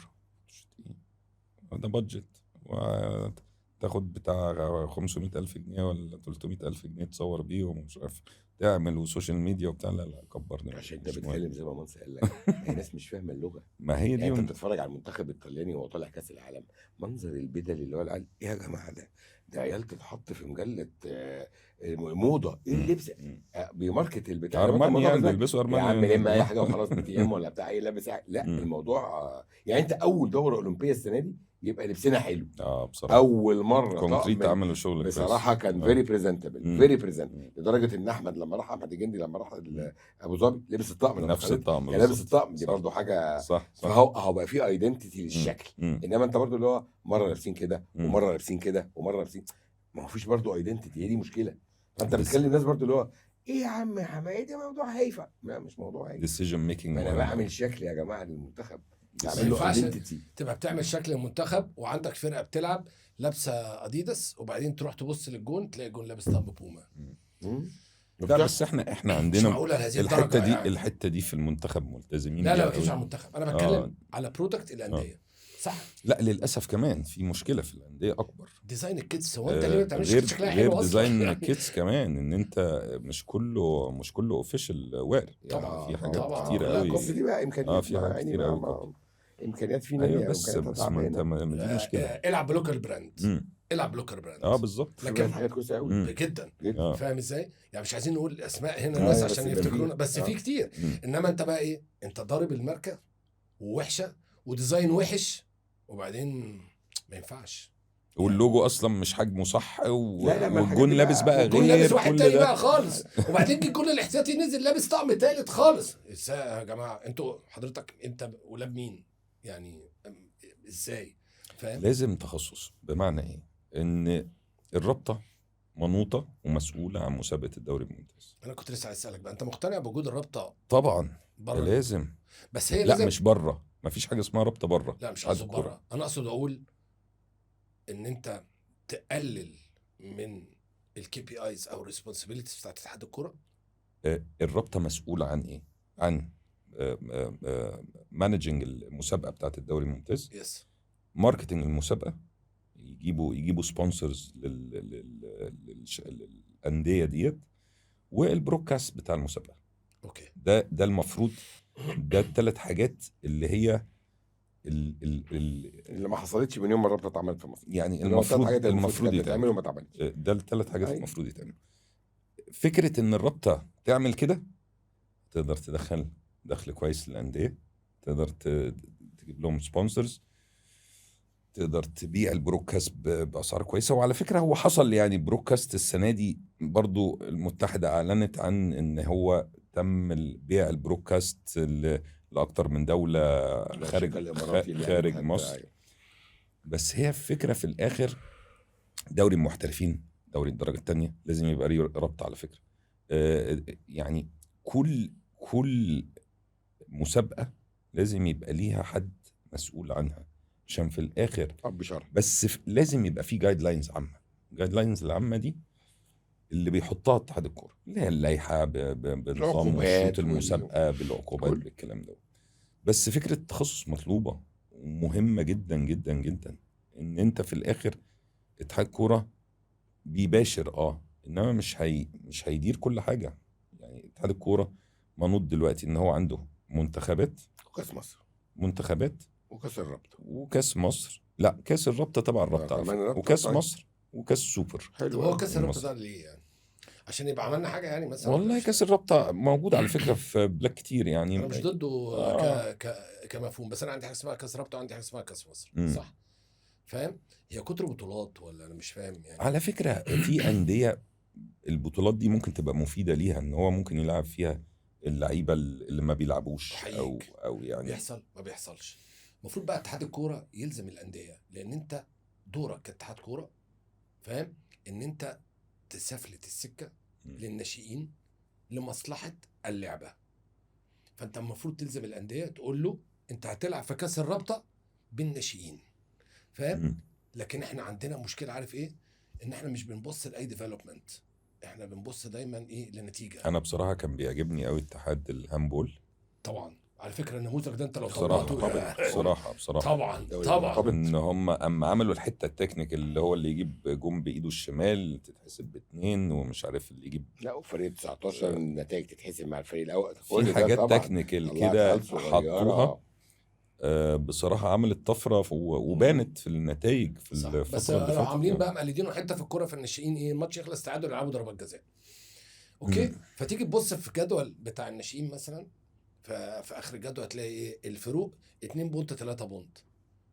ده بادجت، وتاخد بتاع 500,000 جنيه ولا 300,000 جنيه تصور بيه ومش عارف تعمل وسوشيال ميديا وبتاع. لا كبرني، عشان انت بتتكلم زي ما منصور قال لك، الناس مش فاهمه اللغه. ما هي دي يعني انت بتتفرج على المنتخب الطلياني وهو طالع كاس العالم، منظر البدل اللي هو العيال، ايه يا جماعه ده عيال تتحط في مجله موضه، ايه اللبس بيماركت البتاع، ارماني يعني بيلبسوا ارماني، يا عم لما اي حاجه وخلاص، بي تي ام ولا بتاع ايه لابس، لا الموضوع يعني انت اول دوره اولمبيه السنه دي يبقى لبسنا حلو. بصراحه اول مره كونكريت عملوا شغل بصراحه كان فيري بريزنتبل، فيري بريزنتبل، لدرجه ان احمد لما راح، احمد الجندي لما راح ابو ظبي لبس الطقم، نفس الطقم، يعني لابس الطقم، دي برضه حاجه صح. فهو بقى في ايدنتيتي للشكل. انما انت برضه اللي هو مره لابسين كده ومره لابسين كده ومره لابسين، ما هو فيش برضه ايدنتيتي، هي دي مشكله. فانت بتكلم الناس برضه اللي هو ايه يا عم حماية، ده موضوع هايفه، لا مش موضوع هايفه، ديسيجن ميكنج. انا بعمل شكل يا جماعه للمنتخب، ما ينفعش تبقى بتعمل شكل المنتخب وعندك فرقه بتلعب لابسه اديداس، وبعدين تروح تبص للجون تلاقي الجون لابس طقم بوما. لا بس احنا عندنا الحته دي يعني. الحته دي في المنتخب ملتزمين. لا ما بتكلمش على المنتخب، انا بتكلم على برودكت الانديه. صح. لا للاسف كمان في مشكله في الانديه اكبر، ديزاين الكيتس. هو انت ليه ما بتعملش شكلها حلو اصلا؟ ديزاين الكيتس كمان، ان انت مش كله اوفيشال وير، يعني طبعا في حاجات طبعا كتيره قوي. الكوب دي بقى امكانيات، في حاجات كتيره قوي، امكانيات فينا. ايوه بس ما انت دي مشكله. العب بلوكال براند، العب بلوكال براند. بالظبط. لكن حاجات كويسه قوي جدا، جدا. فاهم ازاي؟ يعني مش عايزين نقول اسماء هنا الناس عشان يفتكرونا، بس في كتير. انما انت بقى ايه، انت ضارب الماركه ووحشه وديزاين وحش، وبعدين ما ينفعش، واللوجو اصلا مش حجمه صح، والجون لابس بقى غير لابس واحد تاني بقى خالص، وبعدين الجون الاحتياطي نزل لابس طقم تالت خالص. ازاي يا جماعه انتوا حضرتك انت ولاد مين يعني؟ ازاي؟ فاهم؟ لازم تخصص. بمعنى ايه؟ ان الرابطه منوطه ومسؤوله عن مسابقه الدوري الممتاز. انا كنت لسه عايز اسالك بقى، انت مقتنع بوجود الرابطه؟ طبعا لازم، بس هي لا مش بره، مفيش حاجه اسمها رابطه بره. لا مش اقصد بره، انا اقصد اقول ان انت تقلل من الكي بي ايز او الريسبونسابيلتيز بتاعت اتحاد الكوره. الرابطه مسؤوله عن ايه؟ عن مانجنج المسابقه بتاعت الدوري الممتاز، يس، ماركتنج المسابقه، يجيبوا سبونسرز للانديه ديت، والبرودكاست بتاع المسابقه. اوكي، ده المفروض، ده الثلاث حاجات اللي هي اللي ما حصلتش من يوم ما الرابطه اتعملت في مصر، يعني المفروض يتعمل وما اتعملش. ده الثلاث حاجات المفروض يتعمل. فكره ان الرابطه تعمل كده، تقدر تدخل دخل كويس للانديه، تقدر تجيب لهم سبونسرز، تقدر تبيع البرودكاست باسعار كويسه. وعلى فكره هو حصل يعني برودكاست السنه دي برضو المتحده اعلنت عن ان هو تم بيع البرودكاست لاكتر من دوله خارج مصر. بس هي الفكره في الاخر دوري المحترفين، دوري الدرجه الثانيه لازم يبقى ليه رابطه على فكره. يعني كل مسابقه لازم يبقى ليها حد مسؤول عنها، عشان في الاخر بس لازم يبقى في جايد لاينز عامه. الجايد لاينز العامه دي اللي بيحطها اتحاد الكوره، اللي هي اللائحه بنظام شروط المسابقه بالعقوبات بالكلام ده. بس فكره التخصص مطلوبه ومهمه جدا جدا جدا. ان انت في الاخر اتحاد كوره بيباشر انما مش هيدير كل حاجه. يعني اتحاد الكوره منوط دلوقتي ان هو عنده منتخبات وكاس مصر، منتخبات وكاس الرابطه وكاس مصر. لا كاس الرابطه تبع الرابطه، وكاس مصر وكاس سوبر. طب هو كاس الرابطه ده ليه يعني؟ عشان يبقى عملنا حاجه يعني مثلا؟ والله كاس الرابطه موجود على فكره في بلاد كتير يعني. انا مش ضده كمفهوم، بس انا عندي حاجه اسمها كاس رابطه وعندي حاجه اسمها كاس مصر. صح؟ فاهم؟ هي كتر بطولات ولا انا مش فاهم يعني؟ على فكره في انديه البطولات دي ممكن تبقى مفيده ليها، ان هو ممكن يلعب فيها اللعيبه اللي ما بيلعبوش او يعني بيحصل ما بيحصلش. المفروض بقى اتحاد الكوره يلزم الانديه، لان انت دورك كاتحاد كوره، فاهم، ان انت تسفلت السكه للناشئين لمصلحه اللعبه. فانت المفروض تلزم الانديه، تقول له انت هتلعب في كاس الرابطه بالناشئين، فاهم؟ لكن احنا عندنا مشكله، عارف ايه؟ ان احنا مش بنبص لاي ديفلوبمنت، احنا بنبص دايما لنتيجه. انا بصراحه كان بيعجبني قوي اتحاد الهاندبول. طبعا على فكره النموذج ده انت لو بصراحه طبعا ان هم اما عملوا الحته التكنيكال اللي هو اللي يجيب جون بايده الشمال تتحسب باتنين، ومش عارف اللي يجيب وفريق 19 النتائج تتحسب مع الفريق الاول. في حاجات تكنيكال كده حطوها بصراحه عملت طفره وبانت في النتائج في الفتره بس اللي فاتت. عاملين بقى مقلدينه حته في الكوره في الناشئين، الماتش يخلص تعادل يلعبوا ضربات جزاء. اوكي. فتيجي تبص في الجدول بتاع الناشئين مثلا، في اخر الجدول هتلاقي الفروق 2 بونت 3 بونت،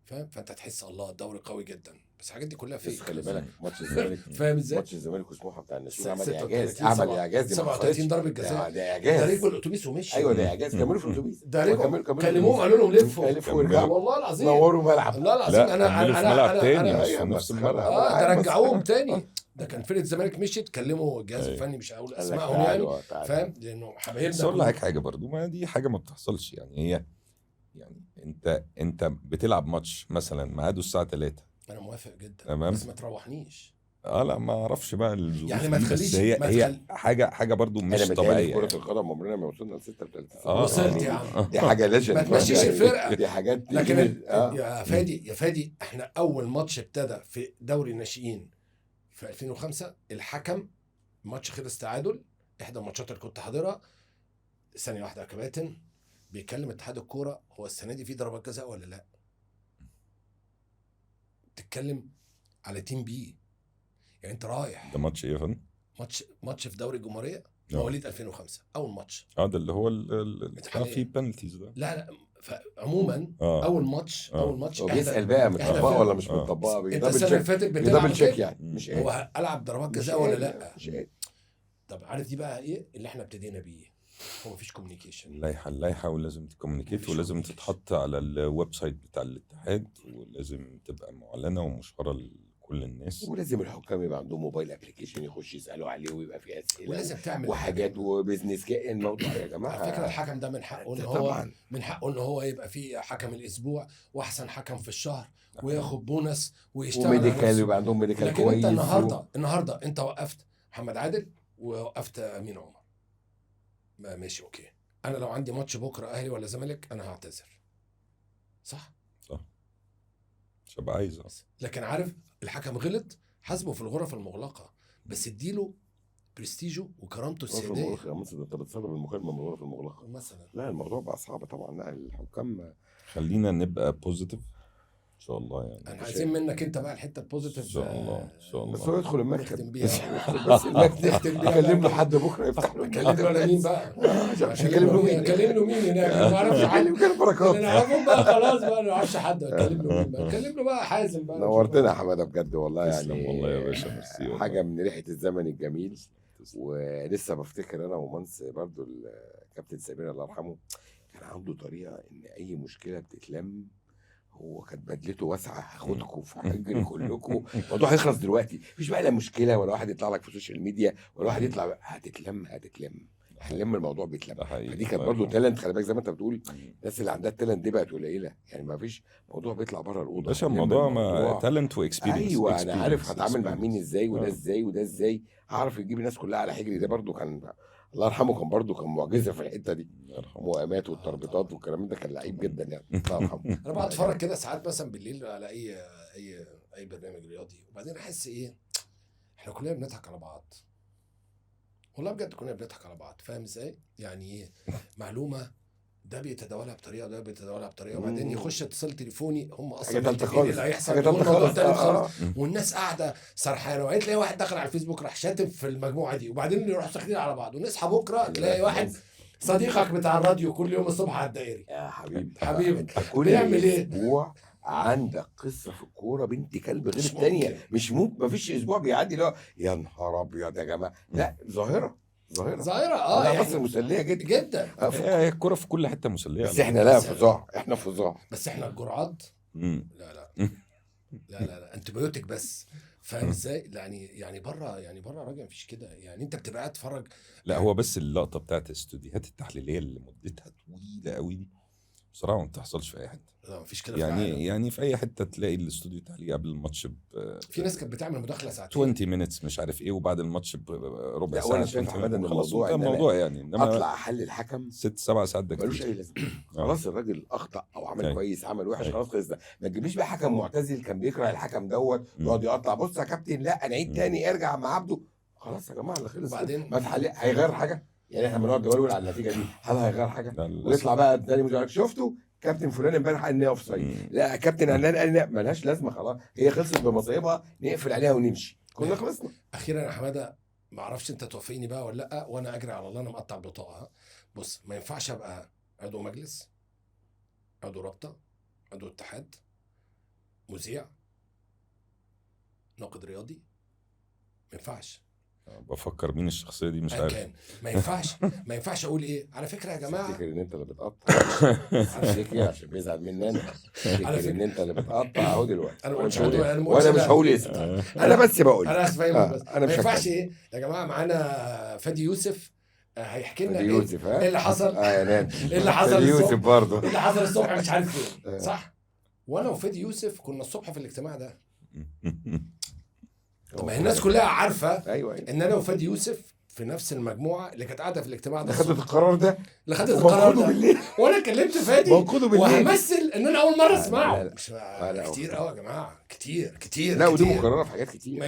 فاهم؟ فانت تحس الله الدوري قوي جدا، بس الحاجات دي كلها بس خلي بالك ماتش الزمالك فاهم ازاي؟ ماتش الزمالك وسموحه بتاع الناشئين عمل اعجاز 37 ضربه جزاء، ده اعجاز. ده ركبوا الاتوبيس ومشي. ايوه ده اعجاز. كملوا في الاتوبيس، ده ركبوا كلموهم قالوا لهم لفوا والله العظيم نوروا ملعب. والله العظيم انا في ملعب تاني مش في نفس الملعب. ده رجعوهم تاني. ده كان فرقه الزمالك مشيت، كلموا الجهاز الفني، مش هقول اسمائهم يعني، فاهم؟ لانه حبايبنا. بس اقول لك حاجه برضو، ما دي حاجه ما بتحصلش يعني. هي يعني انت بتلعب ماتش مثلا ميعاده الساعه 3. انا موافق جدا تمام. بس ما تروحنيش. لا ما اعرفش بقى الظروف يعني ما تخليش، بس هي حاجه برضو مش طبيعيه. كرة القدم عمرنا ما وصلنا ل 36. وصلت يا عم. دي حاجه ليجند. ما تمشيش الفرقه دي حاجات. لكن يا فادي احنا اول ماتش ابتدى في دوري الناشئين في 2005 الحكم ماتش خلص تعادل، احدى الماتشات اللي كنت حاضرها. ثانيه واحده يا كباتن، بيكلم اتحاد الكوره، هو السنه دي في ضربات جزاء ولا لا؟ تتكلم على تيم بي، يعني انت رايح. ده ماتش ايه يا فندم؟ ماتش في دوري الجمهوريه مواليد 2005 اول ماتش. ده اللي هو كان فيه بنالتيز ده. لا عموما اول ماتش بيسال بقى متطبقه ولا مش متطبقه. انت السنه اللي فاتت بتلعب تشيك يعني مش هو العب ضربات جزاء ولا لا؟ مش طب عارف دي بقى ايه اللي احنا ابتدينا بيه؟ هو مفيش كوميونيكيشن. اللائحه ولازم تكوميونيكيت ولازم تتحط على الويب سايت بتاع الاتحاد، ولازم تبقى معلنه ومشهوره لكل الناس، ولازم الحكام يبقى عندهم موبايل ابلكيشن يخش يسالوا عليه ويبقى فيه اسئله، ولازم تعمل وحاجات وبزنس الموضوع يا جماعه. على فكره الحكم ده من حقه ان هو ان هو يبقى فيه حكم الاسبوع واحسن حكم في الشهر وياخد بونص ويشتغل وميديكال، يبقى عندهم ميديكال كويس. لكن انت النهارده انت وقفت محمد عادل ووقفت امين عمر، ما ماشي اوكي. انا لو عندي ماتش بكره اهلي ولا زمالك انا هعتذر، صح مش هبقى عايز. لكن عارف الحكم غلط، حاسبه في الغرف المغلقه، بس اديله برستيجه وكرامته السياديه. انت بتصرف المكالمه من الغرف المغلقه مثلا. لا الموضوع بقى صعب طبعا. لا الحكام خلينا نبقى بوزيتيف ان شاء الله يعني. احنا عايزين منك انت بقى الحته البوزيتيف ان شاء الله ان شاء بس الله. هو يدخل نختم المكتب بيها بس المكتب نختم بيها اكلم له بقى. حد بكره يفتح له اكلم له انا مين بقى؟ عشان اكلم له مين؟ اكلم له مين هناك؟ أنا ما اعرفش حد. اكلم كده بركات. اللي نعرفهم بقى خلاص بقى، ما نعرفش حد. اكلم له مين بقى؟ اكلم له بقى حازم بقى. نورتنا يا حماده بجد والله، تسلم يعني والله يا باشا، ميرسي والله. حاجه من ريحه الزمن الجميل. تسلم. ولسه بفتكر انا ومنس برضو الكابتن سمير الله يرحمه، كان عنده طريقه ان اي مشكله بتتلم، هو كانت بدلته واسعه، هاخدكم في حجري كلكم، الموضوع هيخلص دلوقتي، مفيش بقى لا مشكله ولا واحد يطلع لك في السوشيال ميديا ولا واحد يطلع، هتتلم هنلم الموضوع بيتلم. ده حقيقي. فدي كانت الله برضه يرحمه. تالنت، خلي بالك زي ما انت بتقول، الناس اللي عندها التالنت دي بقت قليله، يعني ما فيش موضوع بيطلع بره الاوضه. باشا هنلم الموضوع ما الموضوع. تالنت واكسبيرينس. ايوه انا عارف هتعامل مع مين ازاي وده ازاي وده ازاي، هعرف يجيب الناس كلها على حجري. ده برضه كان الله يرحمه، كان برضه كان معجزه في الحته دي، المقامات والتربيطات والكلام ده، كان لعيب جدا يعني الله يرحمه. انا بقعد اتفرج كده ساعات مثلا بالليل على اي برنامج رياضي، وبعدين احس ايه، احنا كلنا بنضحك على بعض. والله بجد كلنا بنضحك على بعض. فاهم ازاي؟ يعني ايه، معلومه ده بيتداولها بطريقه وده بيتداولها بطريقه، وبعدين يخش اتصال تليفوني، هم اصلا حاجه تالته متفقين خالص، اللي هيحصل، حاجه تالته والموضوع خالص. تالت خالص، والناس قاعده سرحانه، وبعدين تلاقي واحد دخل على الفيسبوك راح شاتم في المجموعه دي، وبعدين يروح ساخدين على بعض، ونصحى بكره تلاقي واحد صديقك بتاع الراديو كل يوم الصبح على الدائري. يا حبيبي حبيبي انت كل بيعمل ايه؟ اسبوع عندك قصه في الكوره بنت كلب غير مش الثانيه، ممكن. مش ممكن، مفيش اسبوع بيعدي لا يا نهار ابيض يا جماعه، لا ظاهره ظاهره لا يعني مصر مسليه جدا جدا. هي الكوره في كل حته مسليه. بس احنا لا فظاع، احنا فظاع. بس احنا الجرعات لا لا انتبيوتك بس. فاهم ازاي؟ يعني بره راجل مفيش كده، يعني انت بتبقى قاعد تتفرج. لا هو بس اللقطه بتاعت الاستوديوهات التحليليه اللي مدتها طويله قوي دي بصراحه ما بتحصلش في اي حته. لا مفيش كده في العالم. يعني في اي حته تلاقي الاستوديو التحليلي قبل الماتش في ناس كانت بتعمل مداخله ساعتين 20 مينتس مش عارف ايه، وبعد الماتش بربع لا ساعه. وانا شايف حماده ان الموضوع ان الموضوع أنا يعني انما اطلع احلل الحكم 6-7 ساعات ده ملوش كتير. اي لازمه. خلاص الراجل اخطا او عمل أيوة. كويس عمل وحش، أيوة. خلاص خلص. ده ما تجيبليش بقى حكم معتزل كان بيكره الحكم دوت يقعد يقطع، بص يا كابتن لا انا عيد تاني ارجع مع عبده. خلاص يا جماعه اللي خلص وبعدين ما تحلل هيغير حاجه، يعني احنا بنقعد نقول على النتيجه دي هل هيغير حاجه؟ لا، للأسف. ويطلع بقى تاني مدرب شفتوا كابتن فلان امبارح قال ان هي اوف سايد، لا كابتن علان قال لا ملهاش لازمه، خلاص هي خلصت بمصايبها نقفل عليها ونمشي، كنا خلصنا. اخيرا يا حماده، ما اعرفش انت توافقني بقى ولا لا، وانا اجري على الله، انا مقطع البطاقه. بص، ما ينفعش ابقى عضو مجلس، عضو رابطه، عضو اتحاد، مذيع، ناقد رياضي، ما ينفعش. بفكر مين الشخصيه دي مش عارف. كان ما ينفعش اقول ايه على فكره يا جماعه. افتكر ان انت اللي بتقطع عشان بيزعل مني انا، افتكر ان انت اللي بتقطع اهو دلوقتي. انا مش مش هقول وانا مش هقول اسم، انا بس بقول انا اسف بس انا ما مش ينفعش هتكلم. ايه يا جماعه. معانا فادي يوسف هيحكي لنا فادي يوسف ايه اللي حصل. يا نادي ايه اللي حصل فادي يوسف الصبح؟ برضه ايه اللي حصل الصبح مش عارف فين، صح؟ وانا وفادي يوسف كنا الصبح في الاجتماع ده. طب ما هي الناس كلها عارفه ايوه ان انا وفادي يوسف في نفس المجموعه اللي كانت قاعده في الاجتماع ده خدت الصبح. القرار ده اللي خدت القرار وموجوده ده بالليل وانا كلمت فادي موجوده بالليل وهمثل ان انا اول مره اسمعه. لا. مش لا. كتير قوي يا جماعه، كتير لا ودي كتير. مكرره في حاجات ما كتير.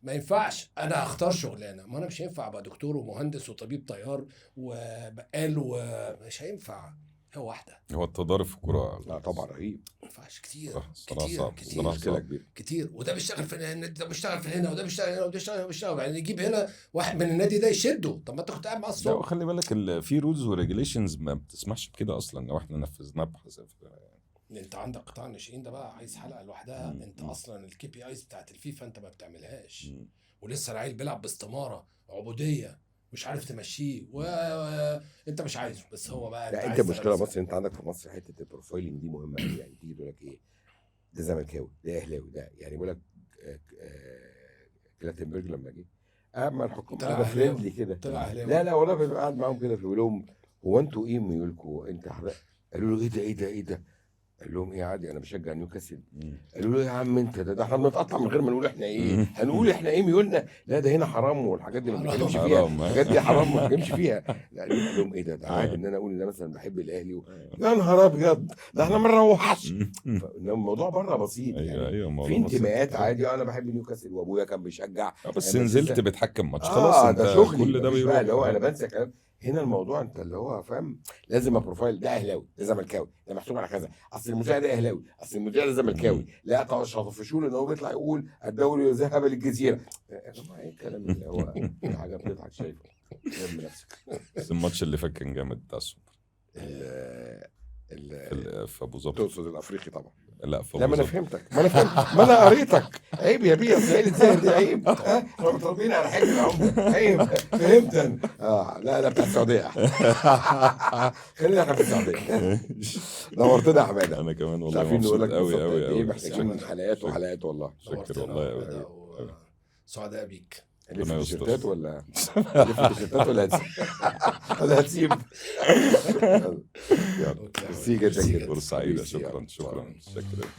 ينفعش انا اختار شغلانه، ما انا مش هينفع ابقى دكتور ومهندس وطبيب طيار وبقال، ومش هينفع. هو واحده. هو التضارب في الكوره لا طبعا رهيب، ما ينفعش كتير صح، صراحة كتير صعب، كتير صراحة مشكله كبيره. كتير. وده بيشتغل في النادي ده بيشتغل في هنا، وده بيشتغل هنا، وده بيشتغل يعني يجيب هنا واحد من النادي ده يشده. طب ما انت كنت قاعد معاه لا الصبح. وخلي بالك في رولز وريجوليشنز ما بتسمحش بكده اصلا، لو احنا نفذناها بحسب انت عندك قطاع الناشئين ده بقى عايز حلقه لوحدها. انت اصلا الكي بي ايز بتاعت الفيفا انت ما بتعملهاش، ولسه العيل بيلعب باستماره عبوديه مش عارف تمشيه، وانت مش عايزه. بس هو بقى لا انت مشكله مصر، انت عندك في مصر حته البروفايلنج دي مهمه قوي. يعني تيجي تقول لك ايه ده زملكاوي ده اهلاوي ده، يعني بيقول لك كلاتنبرج لما جه اما الحكم طلع قاعده أهلاوي. فريندلي كده، طلع أهلاوي. لا والله بيبقى قاعد معاهم كده فبيقول لهم هو انتوا ايه ميولكم انت قالوا له ايه ده قال لهم ايه عادي انا بشجع نيوكاسل. قالوا له ايه يا عم انت ده احنا بنتقطع من غير ما نقول احنا ايه، هنقول احنا ايه ميولنا، لا ده هنا حرام والحاجات دي ما بنتكلمش فيها، الحاجات دي حرام ما بنتكلمش فيها. لا قال لهم ايه ده عادي ان انا اقول ان انا مثلا بحب الاهلي يا نهار ابيض ده احنا ما نروحش. الموضوع بره بسيط يعني ايوه في انتماءات عادي. انا بحب نيوكاسل وابويا كان بيشجع بس نزلت بتحكم ماتش خلاص انت ده شغلي كل ده مفيش بقى بيروح اللي هو انا بنسى كلام. هنا الموضوع انت اللي هو فاهم، لازم البروفايل ده اهلاوي ده زملكاوي ده محسوب على كذا، اصل المذيع ده اهلاوي اصل المذيع ده زملكاوي، لا طفشوا ان هو بيطلع يقول الدوري ذهب للجزيره. يا جماعه ايه الكلام اللي هو في حاجه بتضحك شايفه جنب نفسك. بس الماتش اللي فات كان جامد بتاع السوبر في ابو ظبي. تقصد الافريقي طبعا. لا في لا ابو ما انا ظبي. فهمتك ما انا قريتك. عيب يا بيه اصل عيلة زاهر دي عيب. احنا متربيين على حجم العمده عيب. فهمت انا. لا بتاع السعوديه. خلينا احنا في السعوديه. نورتنا يا حماده. انا كمان مش والله عارفين نقول لك مبسوط قوي بالظبط قوي قد ايه، قوي. محتاجين حلقات وحلقات والله. شكرا والله قوي. سعداء بيك. اللي في ربنا التيشيرتات يستر. ولا اللي في التيشيرتات ولا هتسيب؟ يلا. أوكي. ميرسي جدا جدا. فرصة سعيدة. حبيبي. شكرا يلا. شكرا.